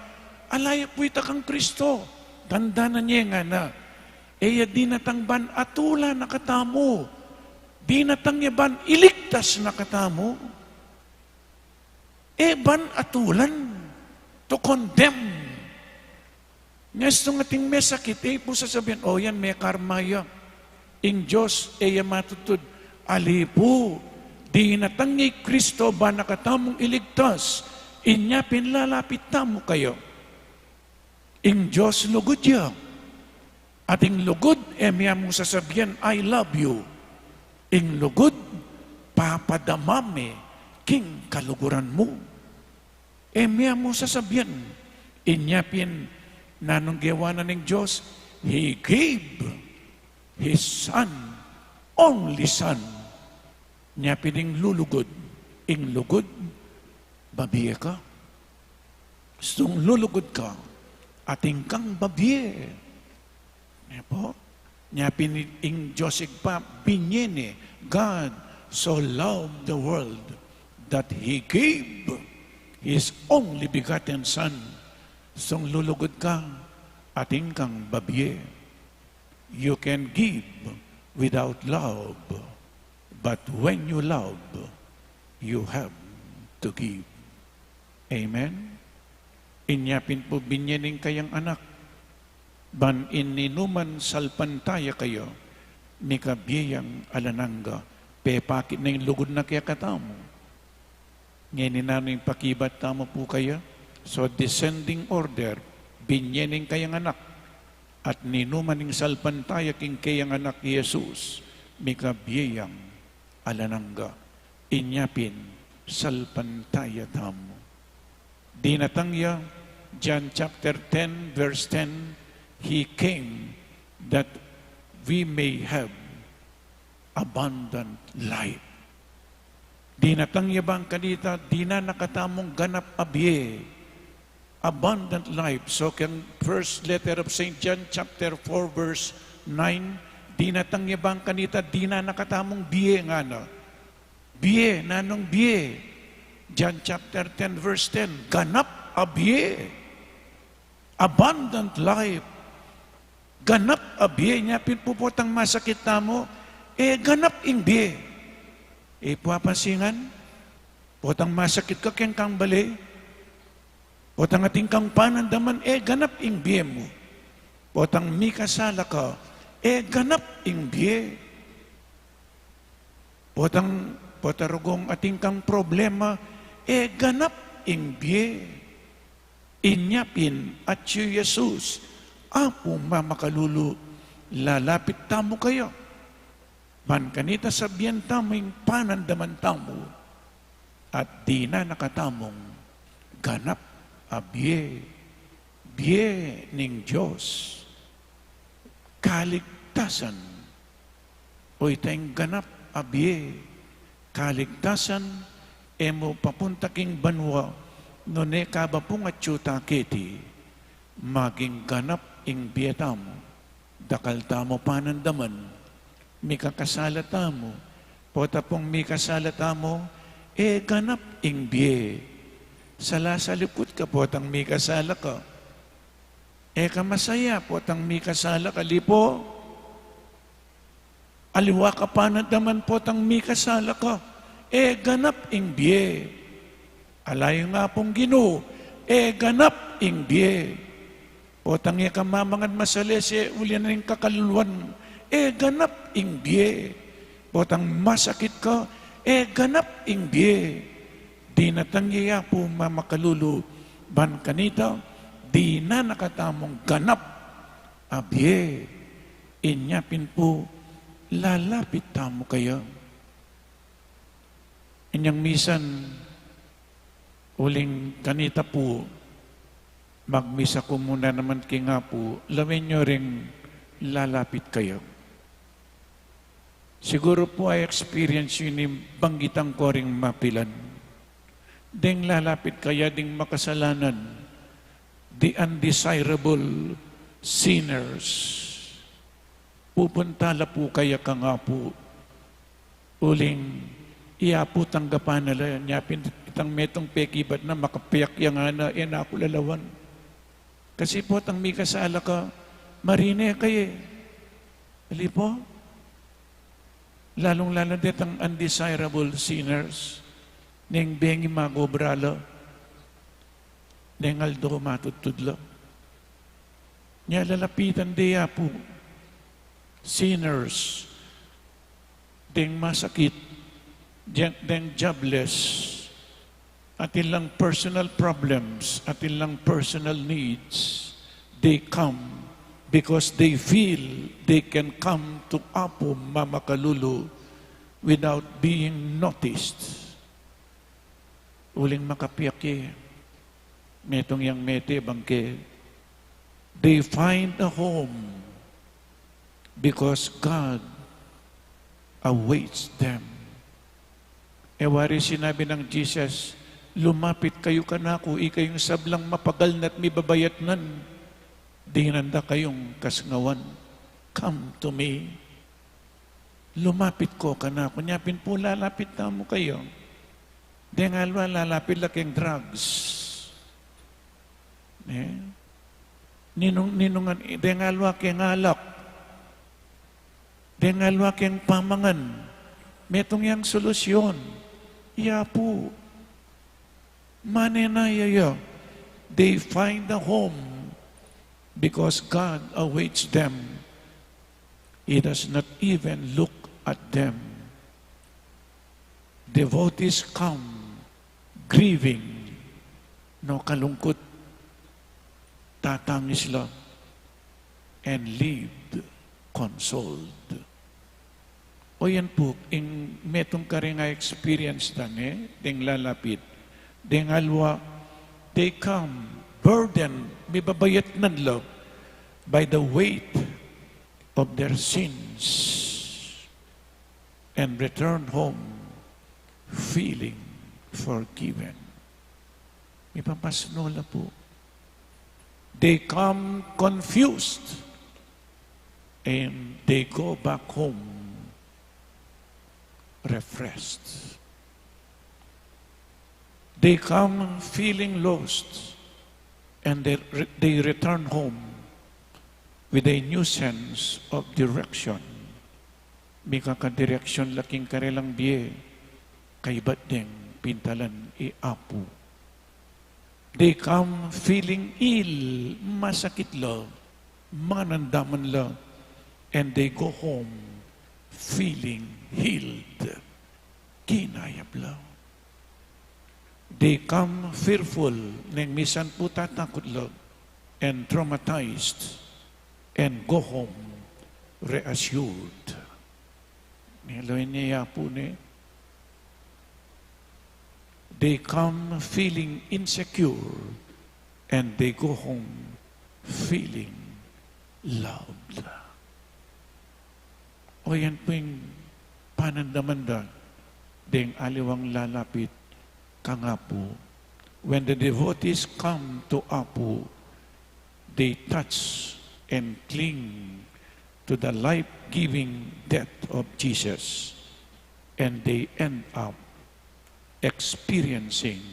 Speaker 1: Alaya po ita kang Kristo. Tanda na niya nga na. Di natangban atula na katamo. Di natangyaban iligtas na katamo. Ban atulan to condemn. Ngasto nga ting may sakit, po sasabihin, yan may karmaya. Ing Diyos, matutod. Ali po, di natangi Kristo ba nakatamong iligtas? Inya pinlalapit tamo kayo. Ing Diyos lugod ya. Ating lugod, miya mong sasabihan, I love you. Ing lugod, papadamame, king kaluguran mo. Miya mong sasabihan, inyapin, nanong gawa na ng Diyos, He gave His Son, only Son. Nyapin ing lulugod, ing lugod, babiye ka. Gustong lulugod ka, ating kang babiye. Po, niya piniting Joseph pa, binyene, God so loved the world that He gave His only begotten Son. Song lulugod ka, ating kang babye. You can give without love, but when you love, you have to give. Amen? Inyapin po binyening kayang anak, ban ininuman salpantaya kayo, ni kabiyang alanangga, pepakit na yung lugod na kaya katamo. Ngayon na yung pakibat tamo po kayo. So descending order, binyening kayang anak, at ninuman yung salpantaya king kayang anak Jesus, ni kabiyang alanangga, inyapin salpantaya tamo. Dinatangya, John chapter 10, verse 10, He came that we may have abundant life. Di natangyabang kanita, di na nakatamong ganap abye. abundant life. So can first letter of St. John chapter 4 verse 9, di natangyabang kanita, di na nakatamong biye nga na. Biye, nanong biye. John chapter 10 verse 10, ganap a biye. Abundant life. Ganap a biye niya, pinpuputang masakit na mo, ganap ing biye. Puapansingan, potang masakit ka keng kang bali, potang ating kang panandaman, ganap ing biye mo. Potang mi kasala ka, ganap ing biye. Potarugong ating kang problema, ganap ing biye. Inyapin at si Jesus, Apo mamakalulu, lalapit tamo kayo. Man kanita sabihan tamo yung panandaman tamo, at di na nakatamong ganap a biye ning Diyos. Kaligtasan, o itayong ganap a biye, kaligtasan, emo papunta king banwa, nune kaba pong at yuta kiti, maging ganap ing biye tamo, dakal tamo panandaman, may kakasalata mo, pota pong may kasalata mo, ganap ing biye. Sala sa likod ka, potang may kasala ka. Kamasaya, potang may kasala ka, lipo. Aliwa ka pa na daman, potang may kasala ka. Ganap ing biye. Alayo nga pong Ginoo, ganap ing biye. Potang ka mamangad masalese, uli na rin kakaluluan, ganap ing biye. Potang masakit ka, ganap ing biye. Di natanggiya po mamakalulu, ban kanita, di na nakatamong ganap, abye. Inyapin po, lalapit tamo kayo. Inyang misan, uling kanita po, magmisa ko muna naman nga po, lawin nyo ring lalapit kayo. Siguro po ay experience yun ni banggitang ko ring mapilan. Ding lalapit kaya ding makasalanan, the undesirable sinners. Pupuntala po kaya ka nga po, uling iya po tanggapan nila, nyapin itang metong pekibat na makapiyak yang ana, na ako lalawan. Kasi po, tang may kasala ka, marine kayo. Dali po? Lalong-lalo dit ang undesirable sinners, neng bengi magobralo, neng aldo matutudlo. Nya lalapitan diya po, sinners, deng masakit, deng jobless, atin lang personal problems, atin lang personal needs, they come because they feel they can come to Apo mamakalulu without being noticed. Uling makapiyaki, metong yang mete bangke, they find a home because God awaits them. Wari sinabi ng Jesus, lumapit kayo kanako, ikayong sablang mapagal na't may babayat nan. Di nanda kayong kasngawan. Come to me. Lumapit ko kanako. Nyapin po, lalapit na mo kayo. Di nga lalapit laking drugs. Ninungan, di nga keng alak. Di nga keng pamangan. Metong yang solusyon. Iya po. Manenayaya, they find a home because God awaits them. He does not even look at them. Devotees come grieving, no kalungkot, tatangis lang, and leave consoled. O yan po, in metong karinga experience tani, ding lalapit, ding alwa, they come burdened, may babayat nan love, by the weight of their sins, and return home feeling forgiven. May papasnola po. They come confused and they go back home refreshed. They come feeling lost and they return home with a new sense of direction. May kakadireksyon laking karelang biye, kay ba't ding pintalan iapu. They come feeling ill, masakit la, manandaman la, and they go home feeling healed, kinayab la. They come fearful, nang misan po tatakot la, and traumatized, and go home reassured. Niloy niya po ni. They come feeling insecure and they go home feeling loved. O yan po yung panandamanda ding aliwang lalapit ka nga po. When the devotees come to Apu, they touch and cling to the life-giving death of Jesus, and they end up experiencing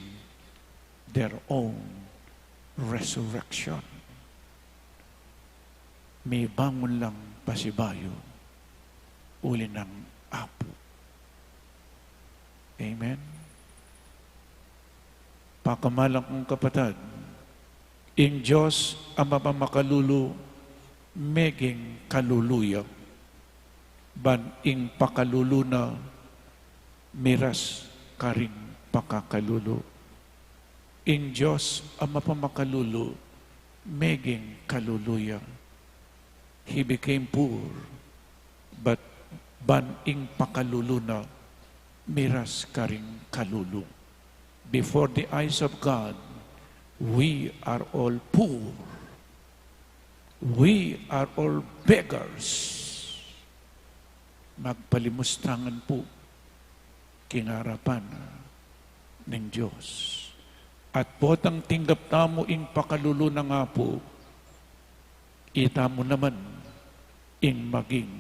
Speaker 1: their own resurrection. May bangon lang pasibayo, uli ng Apo. Amen? Pakamalang kong kapatid, ing Diyos ang mapamakalulu, meging kaluluya, ban ing pakalulu na miras karing pakakalulu. Ing Diyos ang mapamakalulu, meging kaluluya. He became poor, but ban ing pakalulu na miras karing kalulu. Before the eyes of God, we are all poor. We are all beggars. Magpalimustangan po kinarapan ng Diyos. At potang tinggap tamo ing pakalulu na nga po, ita mo naman ing maging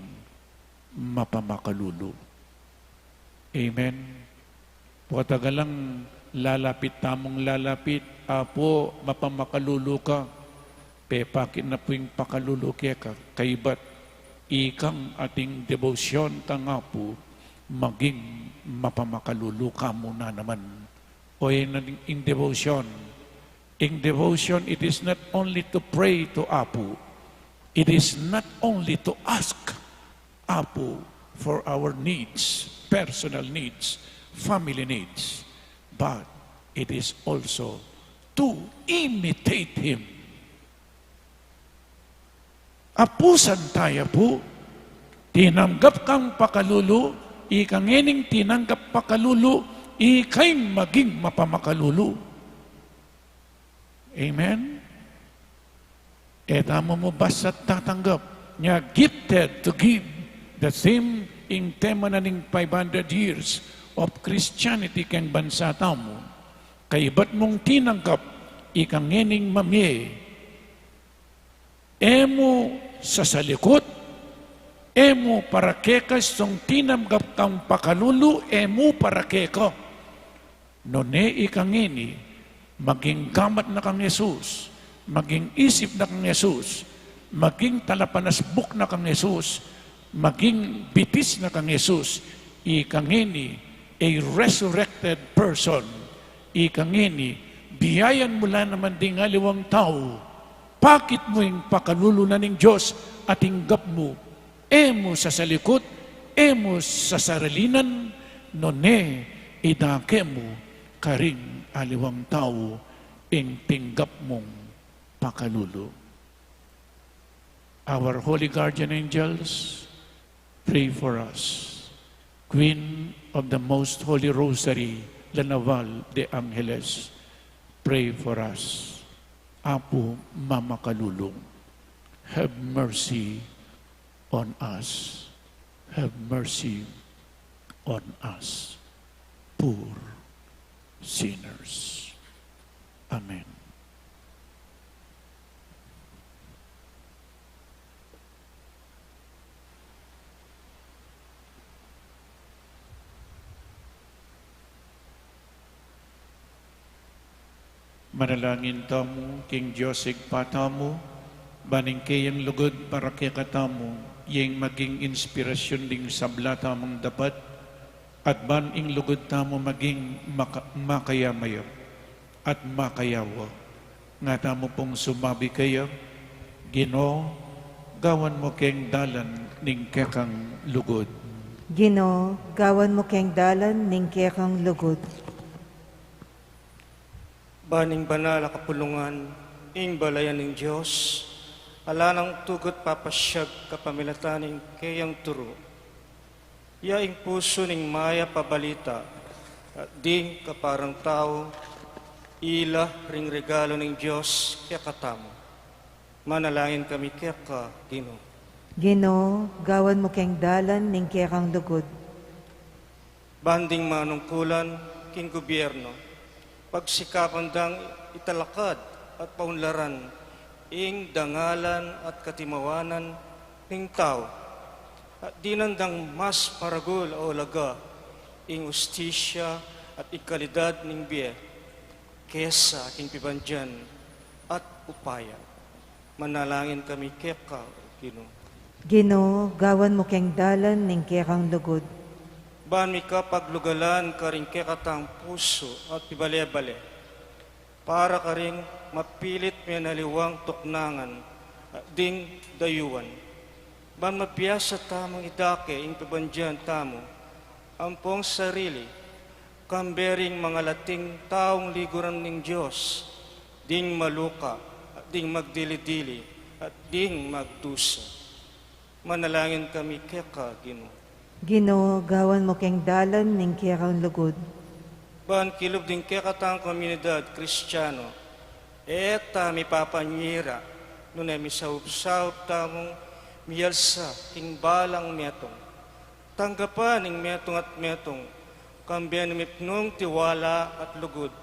Speaker 1: mapamakalulu. Amen? Potagalang lalapit tamong lalapit, Apo, mapamakalulu ka, pepakin na po yung pakalulu kaya ka, kaibat ikang ating devosyon tanga po, maging mapamakalulu ka muna naman. O in devotion. In devotion, it is not only to pray to Apo. It is not only to ask Apo for our needs, personal needs, family needs, but it is also to imitate Him. Apusan tayo po, tinanggap kang pakalulu, ikangening tinanggap pakalulu, ikay maging mapamakalulu. Amen? E tamo mo basta't tatanggap niya gifted to give the same in tema na ning 500 years of Christianity kang bansa tamo. Kaibat mong tinanggap, ikangening mamye, emo sa salikot, emo para kekas tong tinanggap kang pakalulu, emo para keko. None ikangini, maging gamat na kang Yesus, maging isip na kang Yesus, maging talapanasbuk na kang Yesus, maging bitis na kang Yesus, ikangini, a resurrected person, ikangini, biyayan mula naman ding aliwang tao, pakit mo yung pakalulu na ng Diyos at hinggap mo, emo sa salikot, emo sa sarilinan, none, idake mo, karing aliwang tao, ing tinggap mong pakalulu. Our holy guardian angels, pray for us. Queen of the Most Holy Rosary, La Naval de Angeles, pray for us. Apo Mama Kalulong, have mercy on us. Have mercy on us, poor sinners. Amen. Manalangin tamo, King Joseph patamo, baning kayang lugod para kaya katamo, yung maging inspirasyon ding sabla tamong dapat, at baning lugod tamo maging makayamayo at makayawa. Nga tamo pong sumabi kayo, Ginoo, gawan mo keng dalan ning kekang lugod.
Speaker 3: Ginoo, gawan mo keng dalan ning kekang lugod.
Speaker 6: Baning banal a kapulungan, ing balayan ng Diyos, ala ng tugot papasyag kapamilataning kayang turo. Yaing puso ning maya pabalita, at ding kaparang tao, ila ring regalo ng Diyos kaya katamo. Manalangin kami kaya ka, Ginoo.
Speaker 3: Ginoo, gawan mo keng dalan ning kekang lugod.
Speaker 6: Banding manungkulan, king gobyerno, pagsikapan dang italakad at paunlaran, ing dangalan at katimawanan ng tao, at dinandang mas paragul o laga, ing ustisya at ikalidad ng biye, kesa aking pibandyan at upaya. Manalangin kami keka, Ginoo.
Speaker 3: Ginoo, gawan mo keng dalan ning kekang lugod.
Speaker 6: Ban mi ka paglugalan ka rin kekatang puso at pibale-bale, para ka rin mapilit may naliwang tuknangan at ding dayuan. Ban mapiyasa tamang idake ing pibandyan tamo, ampong sarili, kambering mga lating taong liguran ng Diyos, ding maluka, at ding magdili-dili, at ding magdusa. Manalangin kami keka, Ginoo.
Speaker 3: Ginoo, gawan mo keng dalan ning kekang lugod.
Speaker 6: Ban kilob din kekatang komunidad Kristiyano, eta mi papanyira, nunay mi saup-saup tamong miyalsa ting balang metong. Tanggapan ning metong at metong, kambiyan mi pnong tiwala at lugod,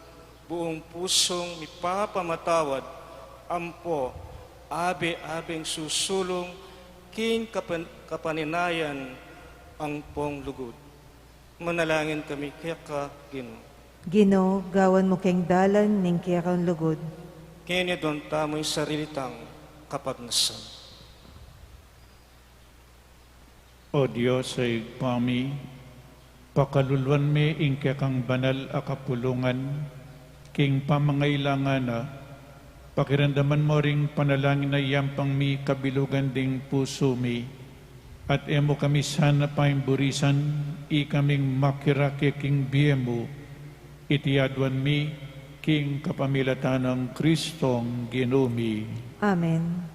Speaker 6: buong pusong mi papamatawad, ampo, abe-abeng susulong, king kapaninayan, ang pong lugod. Manalangin kami kaya ka, Ginoo.
Speaker 3: Ginoo, gawan mo keng dalan ning kekang lugod.
Speaker 6: Kanya doon tamo'y sarilitang kapagnasan.
Speaker 1: O Diyos ay pami, pakaluluan mi ing kekang banal a kapulungan, king pamangailangan na, pakiramdaman mo ring panalangin na yampang mi kabilugan ding puso mi, at emo kami sana paimburisan, i kaming makirake king biyemo, itiadwan mi, king kapamilatan ng Kristong Ginumi.
Speaker 3: Amen.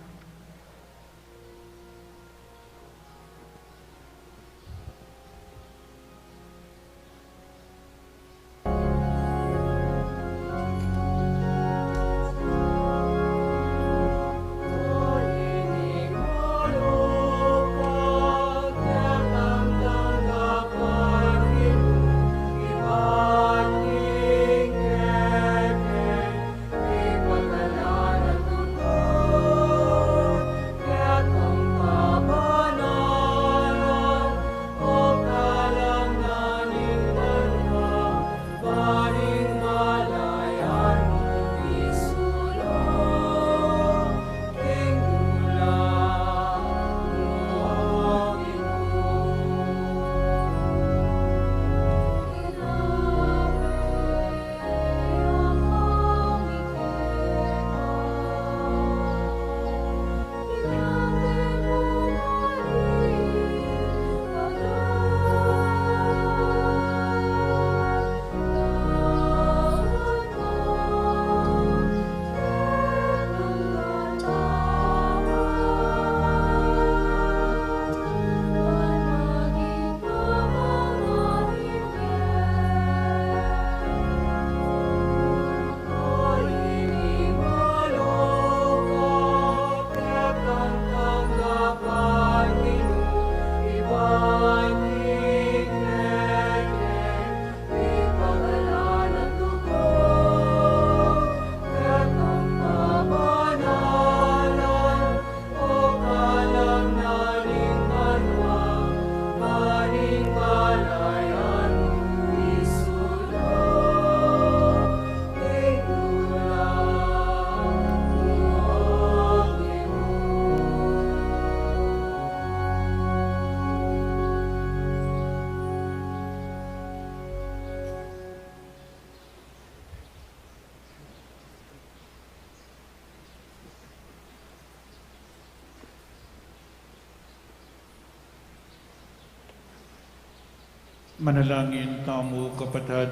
Speaker 4: Ipagdala ng tuto
Speaker 1: Manalangin tamo kapatad,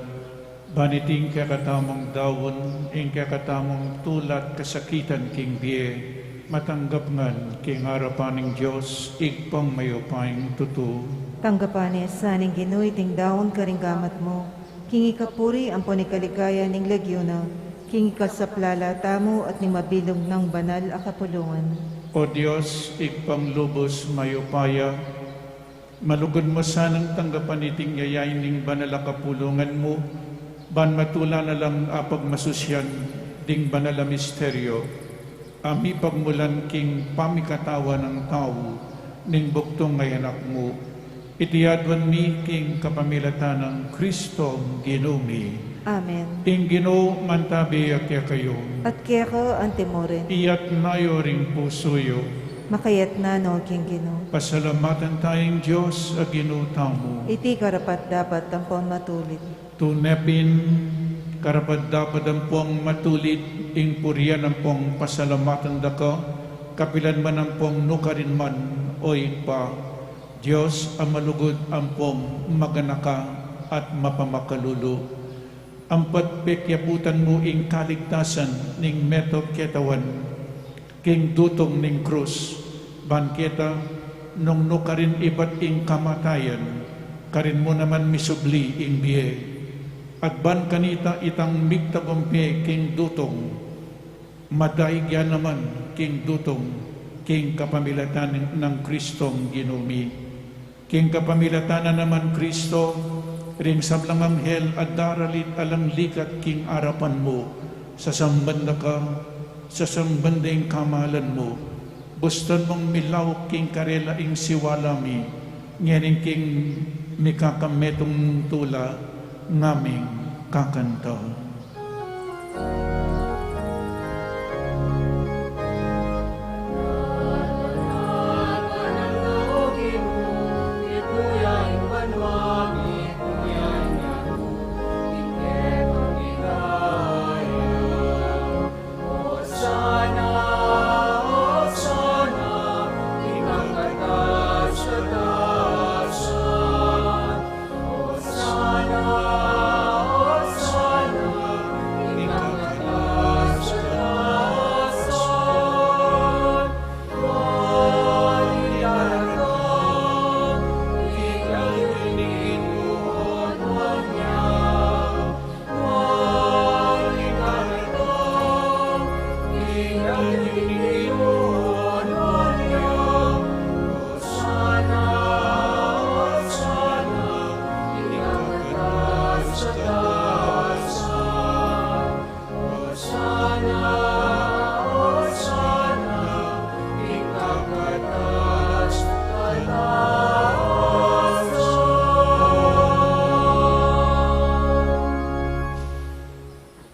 Speaker 1: baniting kakatamang dawon, ing kakatamang tulat kasakitan king biye, matanggap ngan king harapaning Diyos, igpang mayopayng tutu.
Speaker 3: Tanggapan saning Ginoy ting daon karing gamat mo, kingi kapuri ang panikaligaya ning legyona, kingi kasaplala tamo at ni mabilog ng banal a kapulungan.
Speaker 1: O Diyos, igpang lubos mayopaya, malugod mo sanang tanggapan iting yayain ning banal a kapulungan mo, ban matula na lang apag masusyan ding banal a misteryo, ami pagmulan king pamikatawa ng tao, ning buktong ngay anak mo, itiyadwan mi king kapamilatan ng Kristo Ginumi.
Speaker 3: Amen.
Speaker 1: Ing Ginoo mantabi akya kayo,
Speaker 3: At kaya ka ang timorin,
Speaker 1: iyat nayo ring pusoyo,
Speaker 3: makayat na no king Ginoo.
Speaker 1: pasalamatan tayong Diyos a Ginoo tamo.
Speaker 3: Iti karapat dapat tampon matulit.
Speaker 1: Tunepin, karapat dapat ang pong matulit, ing purian ang pong pasalamatan daka, kapilan man ang pong nukarin man, o pa, Diyos ang malugod ang pong maganaka at mapamakalulu. Ang patpekyaputan mo ing kaligtasan ning meto ketawan, king dutong ning krus, banketa, nung nukarin ibat ing kamatayan, karin mo naman misubli ing biye. At ban kanita itang migtagumpe king dutong, madaigya naman king dutong, king kapamilatan ng Kristong Ginumi. King kapamilatan na naman Kristo, ring sablang anghel at daralit alang likat king arapan mo, sa sambanda ka, sa sambanda ing kamalan mo, buston mong milaw king karela ing siwalami, ngayon king mikakametong tula, ngaming kakanta.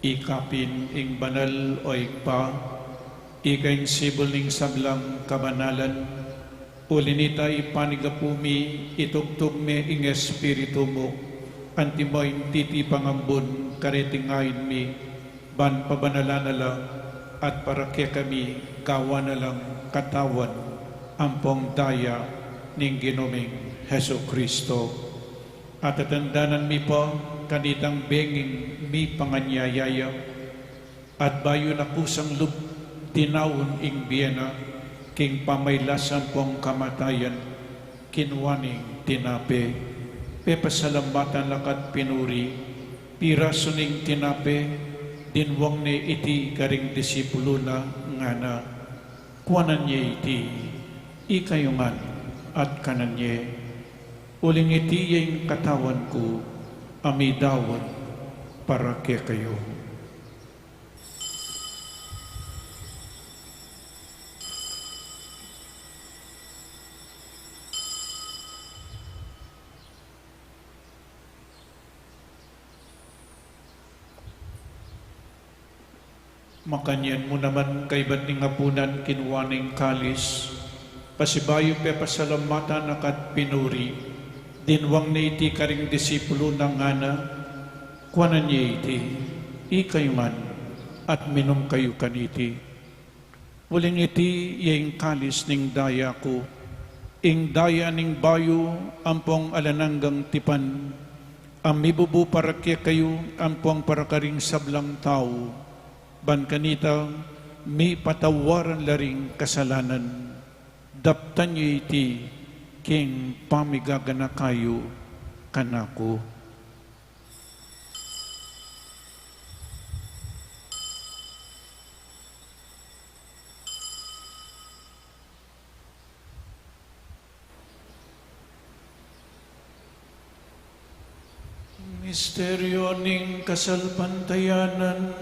Speaker 1: Ikapin ing banal o ikpa, ikaing sibol ning sablang kabanalan, ulinita ipanigapumi, itugtog me ing espiritu mo, antimoy titi pangambun, karitingayin mi, ban pabanalanala, at para kaya kami, gawa na lang katawan, ampong daya ning Ginoming Heso Kristo. At atandanan mi po, kanitang benging mi panganyayaya, at bayo na kusang lub tinawon ing biyena, king pamaylasan pong kamatayan, kinwaning tinape, pepasalamatan lakat pinuri, piraso ning tinape, dinwang ni iti karing disipulo na ngana, kuwanan niya iti, ikayungan at kanan niya, uling iti yung katawan ko, amidawan para kaya kayo. Makanyan mo naman kay ba't ning hapunan kinwaning kalis, pasibayo pe pasalamatan akat pinuri, dinwang na iti karing disipulo ng ngana, kuwanan niya iti, ikayo man, at minom kayo kaniti. Uling iti yung kalis ning daya ko, ing daya ning bayo ampong alananggang tipan, ang mibubu para kaya kayo ampong para karing sablang tao, ban kanita mi patawaran laring kasalanan, daptan niyo iti king pamigagana kayo kanako. Misteryo ning kasalpantayanan,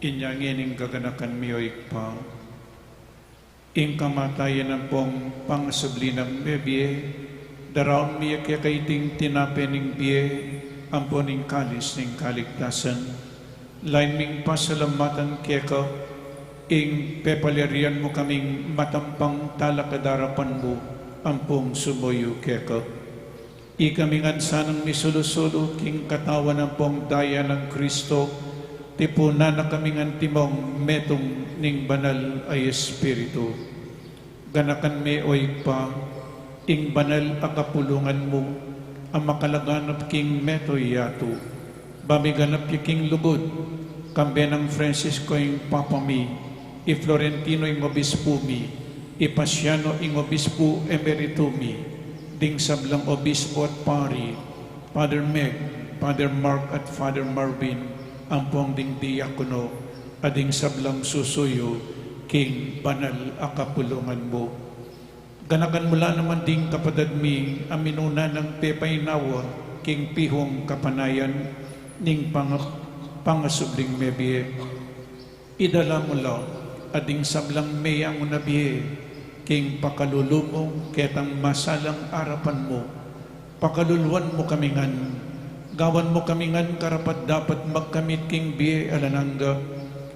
Speaker 1: inyangin ing gaganakan miyoik pa, ing kamatayan ng pong pangasubli ng bebye, daraon miyak kaiting tinapening biye, amponing kalis ning kaligtasan, lain ming pasalamatan keka, ing pepalerian mo kaming matampang talakadarapan mo, ampong sumoyo keka. Ikaming ansanang misulusulo, king katawan ng pong daya ng Kristo, tipunan na kaming antimong metong ning banal ay Espiritu. Ganakan me oy pa, ing banal akapulungan mo, ang makalaganap king metoy yato, bamiganap king lugod, kambe ng Francisco ing papami, i Florentino ing obispo mi, i Pasiano ing obispo emerito mi, ding sablang obispo at pari, Father Meg, Father Mark at Father Marvin, ampong ding diakono, ading sablang susuyo, king banal akapulungan mo. Ganakan mula naman ding kapadad mi, aminuna ng pepaynawa, king pihong kapanayan, ning pangasubling mebie. Idala mula, ading sablang mayang unabie, king pakalulumong, ketang masalang arapan mo, pakaluluan mo kamingan, gawan mo kamingan karapat dapat magkamit king biye alanangga,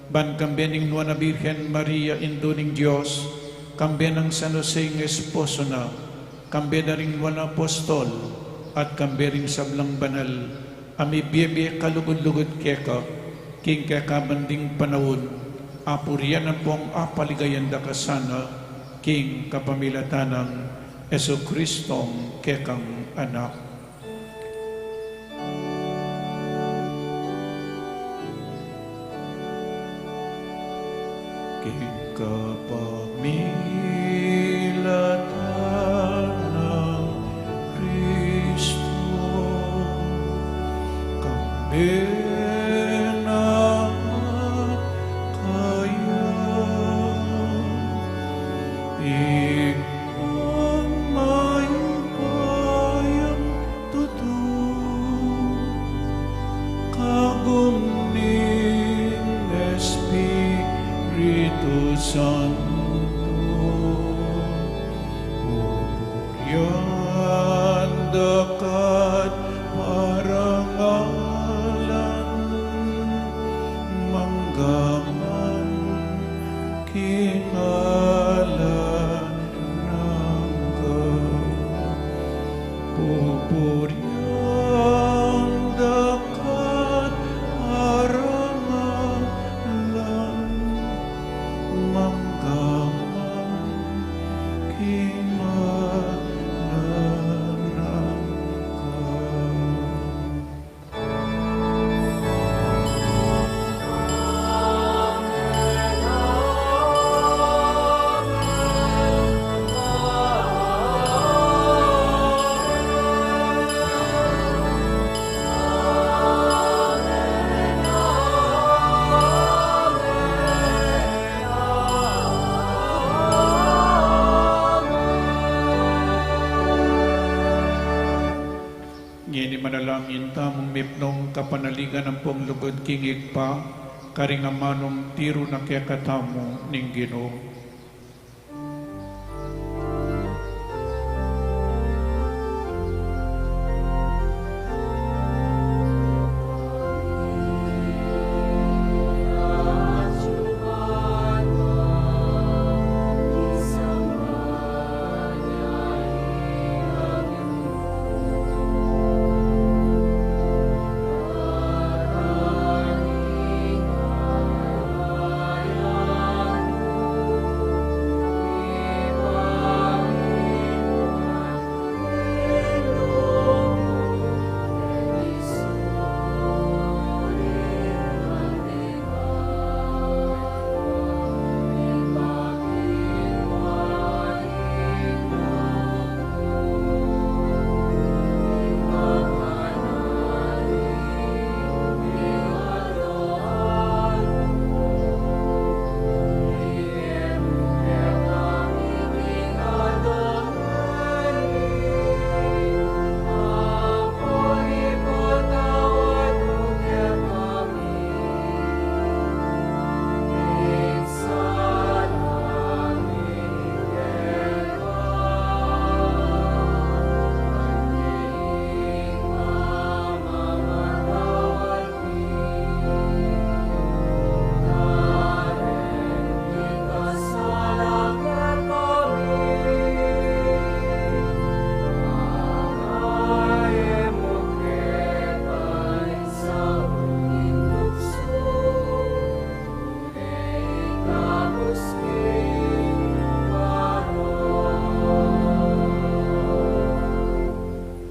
Speaker 1: ban kambening Nuana Birhen Maria Induning Diyos, kambe ng San Jose ng esposo na, kambe na ring Nuana Apostol, at kambe ring sablang banal, ami biye kalugod-lugod keka, king kakabanding panahon, apurian ang pong apaligayan da kasana, king kapamilatanang Yesu Kristong kekang anak. Kapamilatan ng Kristo, kami na kaya, ikaw may bayang tutup, kagumning Espiritu Santo, yan dekat marangalan, manggaman kingalan ng pupuryan dekat marangalan, manggaman kingalan. manalangin tamong mipnong kapanaligan ng pong lugod kingig pa, karingamanong tiro na kaya katamo ning Ginoo.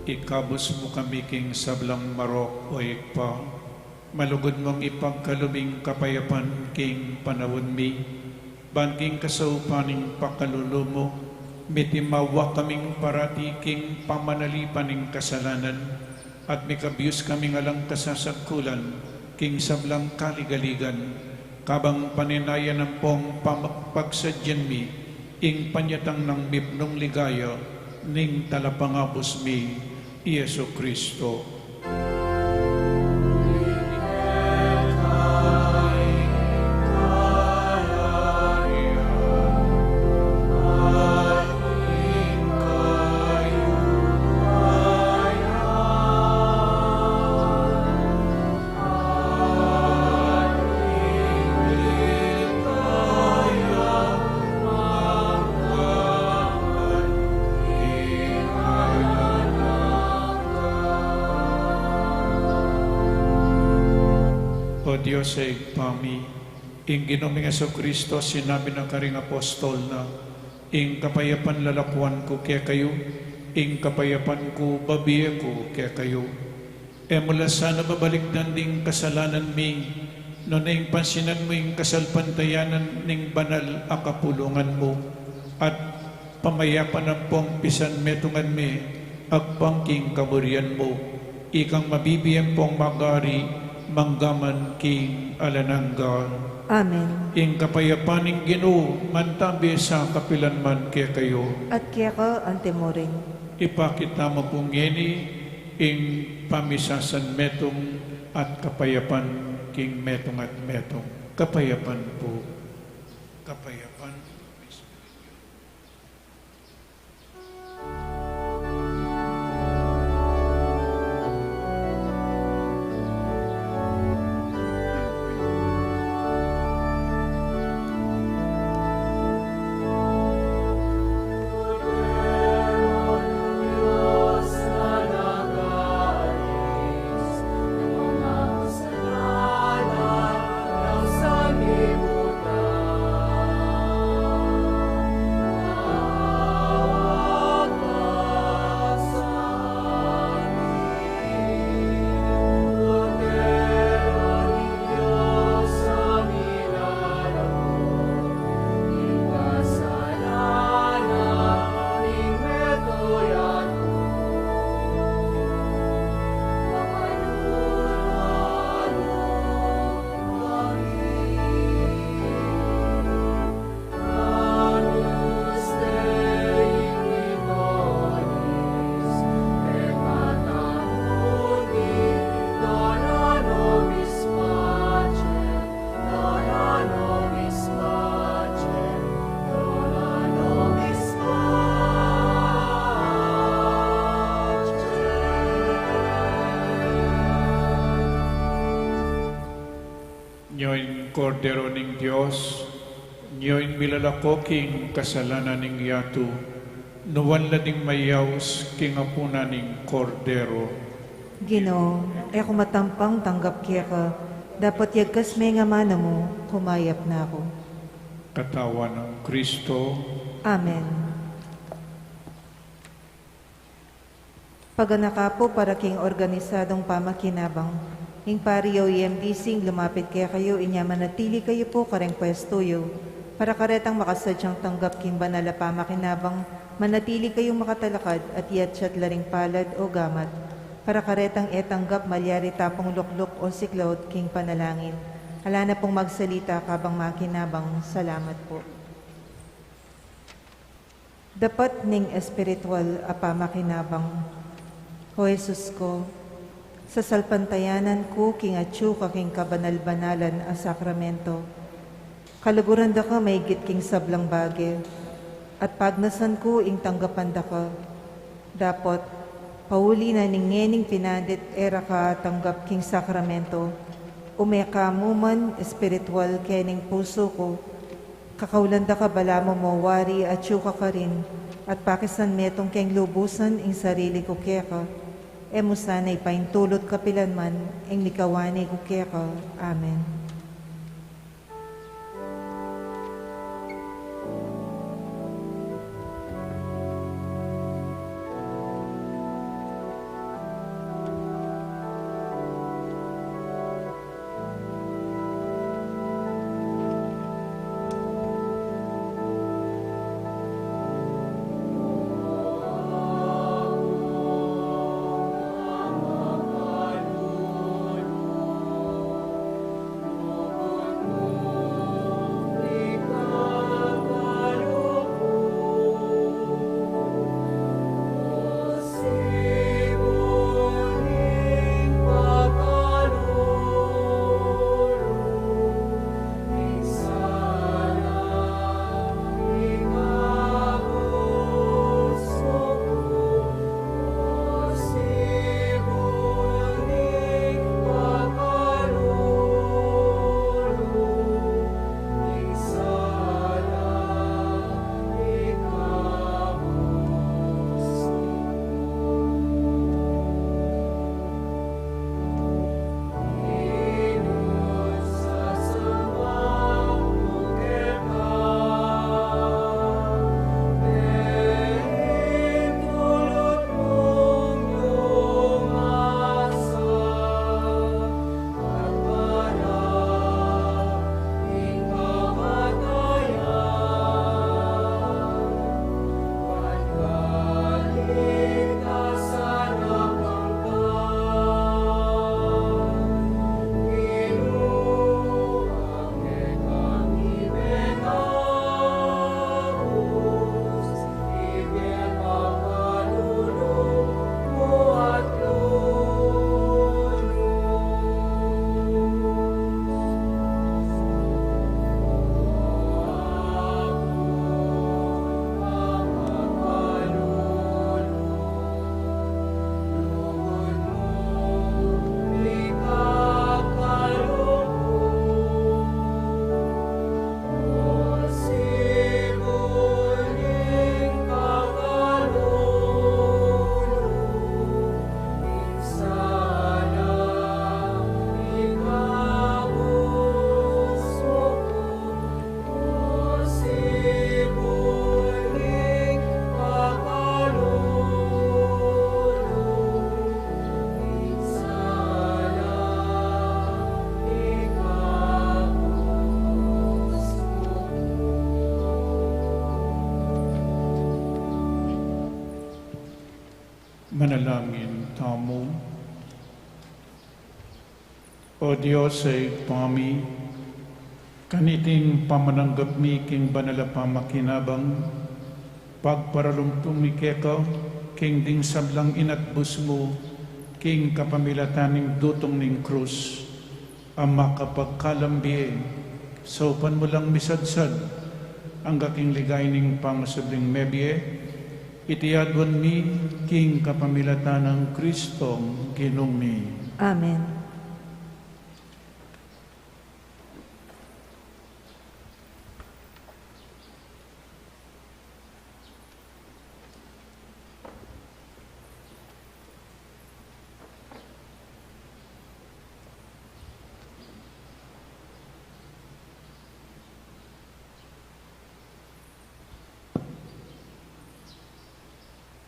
Speaker 1: Ikabos mo kami king sablang marok o ikpa, malugod mong ipagkalubing kapayapan king panawon mi, banking kasaupaning pakalulumo mo, mitimawa kaming parati king pamanalipaning kasalanan, at mikabiyos kaming alang kasasagkulan, king sablang kaligaligan, kabang paninayan ng pong pagsadyan mi, ing panyatang ng mipnong ligaya, ning talapangabos mi, Yesu Kristo. Diyos ay pami, ing Ginoong Jesucristo, sinabi ng karing apostol na, ing kapayapan lalakwan ko kaya kayo, ing kapayapan ko babiya ko kaya kayo. E mula sana babalikdan ding kasalanan mi, no na ing pansinan mo ing kasalpantayanan ning banal akapulungan mo, at pamayapan ang pong pisan metungan mi, agpangking kaburian mo, ikang mabibiyang pong magari, manggaman king alananggan.
Speaker 3: Amen.
Speaker 1: Ing kapayapaning Ginoo, mantabi sa kapilanman kaya kayo.
Speaker 3: At kaya ka antemorin.
Speaker 1: Ipakita mo pong yeni, ing pamisasan metong at kapayapan king metong at metong. Kapayapan po. Kapayapan.
Speaker 4: Sa mga kasalanan ng sanlibutan,
Speaker 1: Kordero ning Dios, nyo'y milalako king kasalanan ning yatu, nuwan lading mayaws king apuna ning Kordero.
Speaker 3: Ginoo, ako matampang tanggap kaya ka, dapat yagkas may nga mana mo, humayap na ako.
Speaker 1: Katawan ng Kristo,
Speaker 3: Amen. Paganakapo para king organisadong pamakinabang, ing pariyo EMDC lumapit kaya kayo, inya manatili kayo po kareng pwestuyo, para karetang makasadyang tanggap king banala pamakinabang, manatili kayong makatalakad at yatsyat laring palad o gamat, para karetang etanggap malyari tapong lukluk o siklot king panalangin. Hala na pong magsalita kabang makinabang. Salamat po. Dapat ning espiritual apamakinabang. O Jesus ko, sa salpantayanan ko king atyu ka king kabanal-banalan a sakramento. Kaluguran da ka may king sablang bagay. At pagnasan ko ing tanggapan da ka. Dapat, pauli na ningening pinadit era ka tanggap king sakramento. Umeka mo man espiritual kening puso ko. Kakaulanda ka bala mo mawari at yuka ka rin. At pakisan metong keng lubusan ing sarili ko keka. Emo sana'y paintulot kapilanman ing nikawani ko keka. Amen.
Speaker 1: Manalangin tamo. O Diyos ay pami, kaniting pamananggap mi king banala pamakinabang, pagparalumtong mi keka, king ding sablang inatbus mo, king kapamilataning dutong ning krus, ang makapagkalambi, sopan mo lang misadsad, ang gaking ligay ning pangasabling mebye, itiyadwan mi king kapamilatanang Kristong ginong mi.
Speaker 3: Amen.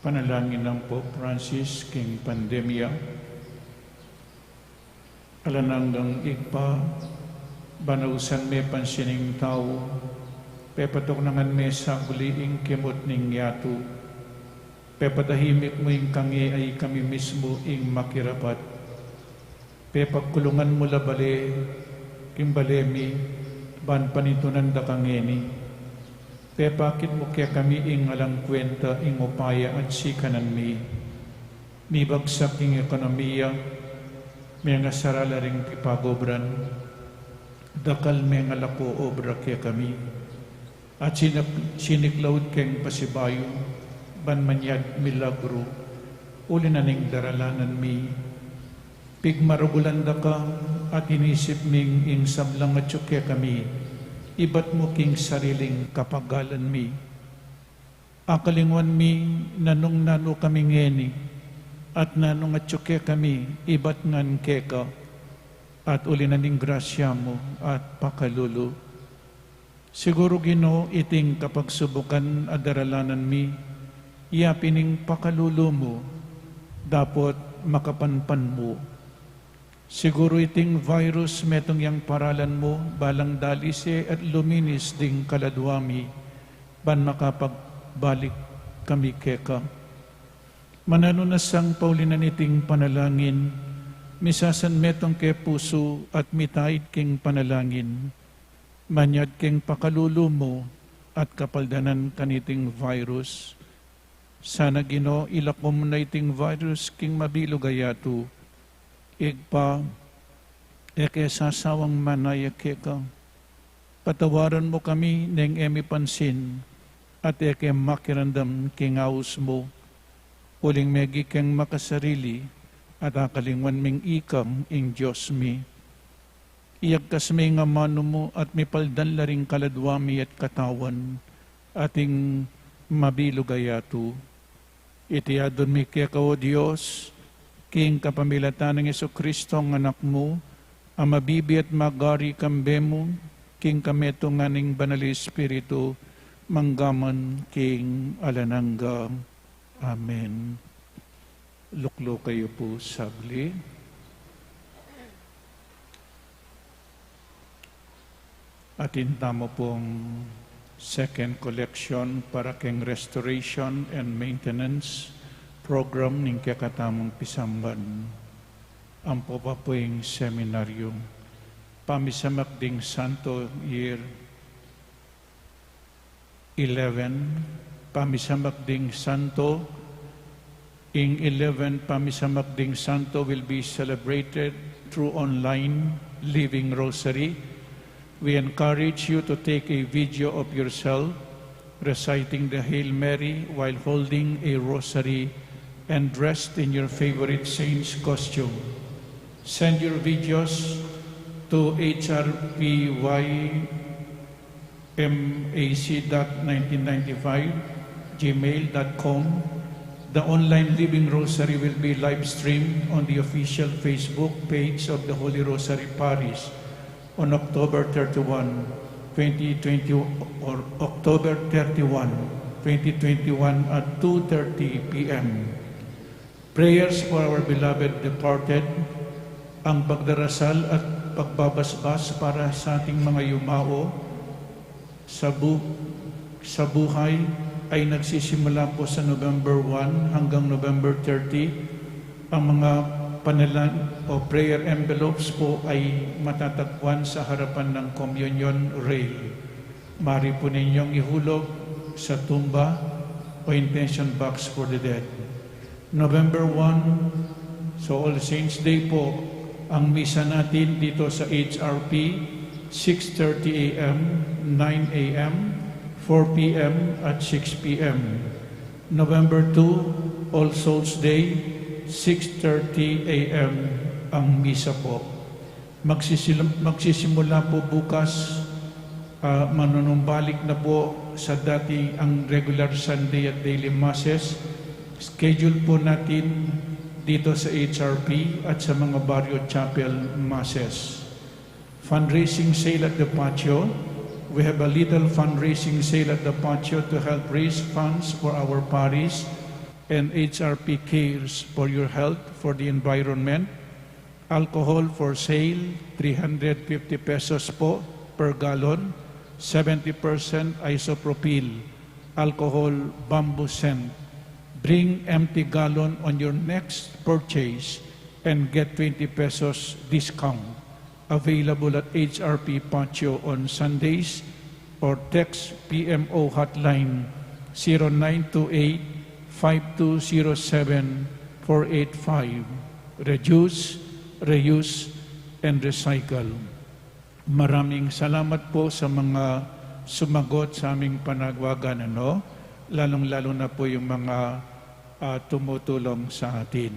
Speaker 1: panalangin ng Pope Francis king pandemya. Alananggang igpa, banausan me pansining tao, pepatok nangan me sa buliing kimot ning yatu, pepatahimik mo ing kangi ay kami mismo ing makirapat, pepagkulungan mo labali, kimbalemi, ban panitunan da kangeni, pepakit mo kaya kami ing alang kwenta ing upaya at sikanan mi bagsak ing ekonomiya, may nga sarala ring ipagobran, dakal may nga lapo obra kaya kami, at siniklaud keng pasibayo, ban manyag milagro, uli na ning daralanan mi, pigmarugulan da ka, at inisip ming ing sablang at kaya kami, ibat mo king sariling kapagalan mi. Akalingwan mi, nanong nano kami ngeni, at nanong at kaya kami, ibat ngan keka, at uli na ning grasya mo, at pakalulu. Siguro Ginoo iting kapag subukan adaralanan mi, iyapining pakalulu mo, dapat makapanpan mo. Siguro iting virus metong yang paralan mo, balang dalise at luminis ding kaladwami, ban makapagbalik kami keka. Manano na sang paulinan iting panalangin, misasan metong ke puso at mitahid king panalangin, manyad king pakalulu mo at kapaldanan kaniting virus. Sana Ginoo ilakom na iting virus king mabilugayatu, igpa, eke sasawang manaya keka. Patawaran mo kami neng emi pansin, at eke makirandam king aus mo, uling megi keng makasarili, at akalingwan ming ikam ing Diyos mi. Iyagkas may nga mano mo at may paldan laring kaladwami at katawan, ating mabilugayatu. Itiyadon mi keka o Diyos, king kapamilatan ng Jesucristo ang anak mo, ang mabibi at magari kambemo, king kameto nga ning banal Espiritu, manggaman king alanangga. Amen. Luklo kayo po sabli. Atinta mo pong second collection para keng restoration and maintenance program ning kakatamong pisamban. Ang popapuing seminaryo. Pamisamak ding Santo Year 11. Pamisamak ding Santo. Ing 11 Pamisamak ding Santo will be celebrated through online Living Rosary. We encourage you to take a video of yourself reciting the Hail Mary while holding a rosary and dressed in your favorite saint's costume. Send your videos to hrpymac.1995@gmail.com. The online Living Rosary will be live streamed on the official Facebook page of the Holy Rosary Parish on October 31, 2020 or October 31, 2021 at 2:30 p.m. Prayers for our beloved departed, ang pagdarasal at pagbabasbas para sa ating mga yumao sa buhay ay nagsisimula po sa November 1 hanggang November 30. Ang mga o prayer envelopes po ay matatagpuan sa harapan ng communion rail. Mari po ninyong ihulog sa tumba o intention box for the dead. November 1, so All Saints Day po, ang misa natin dito sa HRP, 6:30 a.m., 9 a.m., 4 p.m. at 6 p.m. November 2, All Souls Day, 6:30 a.m. ang misa po. Magsisimula po bukas, manunumbalik na po sa dati ang regular Sunday at daily masses. Schedule po natin dito sa HRP at sa mga barrio chapel masses. Fundraising sale at the patio. We have a little fundraising sale at the patio to help raise funds for our parish and HRP cares for your health, for the environment. Alcohol for sale, 350 pesos po per gallon, 70% isopropyl, alcohol bamboo scent. Bring empty gallon on your next purchase and get 20 pesos discount. Available at HRP Patio on Sundays or text PMO hotline 0928-5207-485. Reduce, reuse, and recycle. Maraming salamat po sa mga sumagot sa aming panagwagan, lalong-lalo na po yung mga tumutulong sa atin.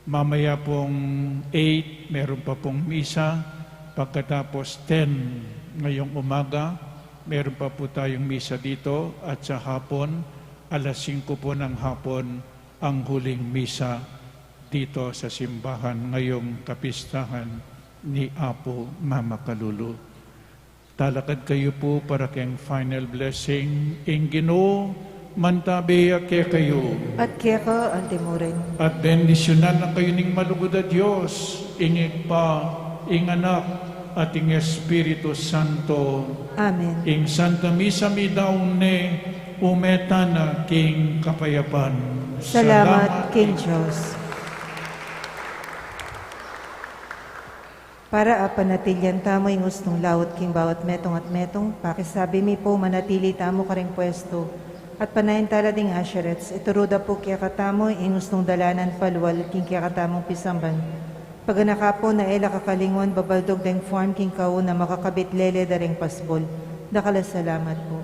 Speaker 1: Mamaya pong 8, meron pa pong misa. Pagkatapos 10 ngayong umaga, meron pa po tayong misa dito. At sa hapon, alas 5 po ng hapon, ang huling misa dito sa simbahan ngayong kapistahan ni Apo Mama Kalulu. Talakad kayo po para kayong final blessing. Ing Ginoo, mantabi ake kayo.
Speaker 3: At kaya ka, antimurin.
Speaker 1: At bendisyonan na kayo ning malugod a Diyos, ingig pa, ing anak, at ing Espiritu Santo.
Speaker 3: Amen.
Speaker 1: Ing Santa Misa mi daune, umeta na king kapayapan.
Speaker 3: Salamat, King Diyos. Para apanatilyan tamo yung ustong lawat king bawat metong at metong, pakisabi mi po manatili tamo ka ring pwesto. At panayin tala ding asherets, ituruda po kaya katamo yung ustong dalanan paluwal king kaya katamong pisamban. Paganaka po na ela kakalingon, babaldog deng form king kao na makakabit lele daring pasbol. Dakala salamat po.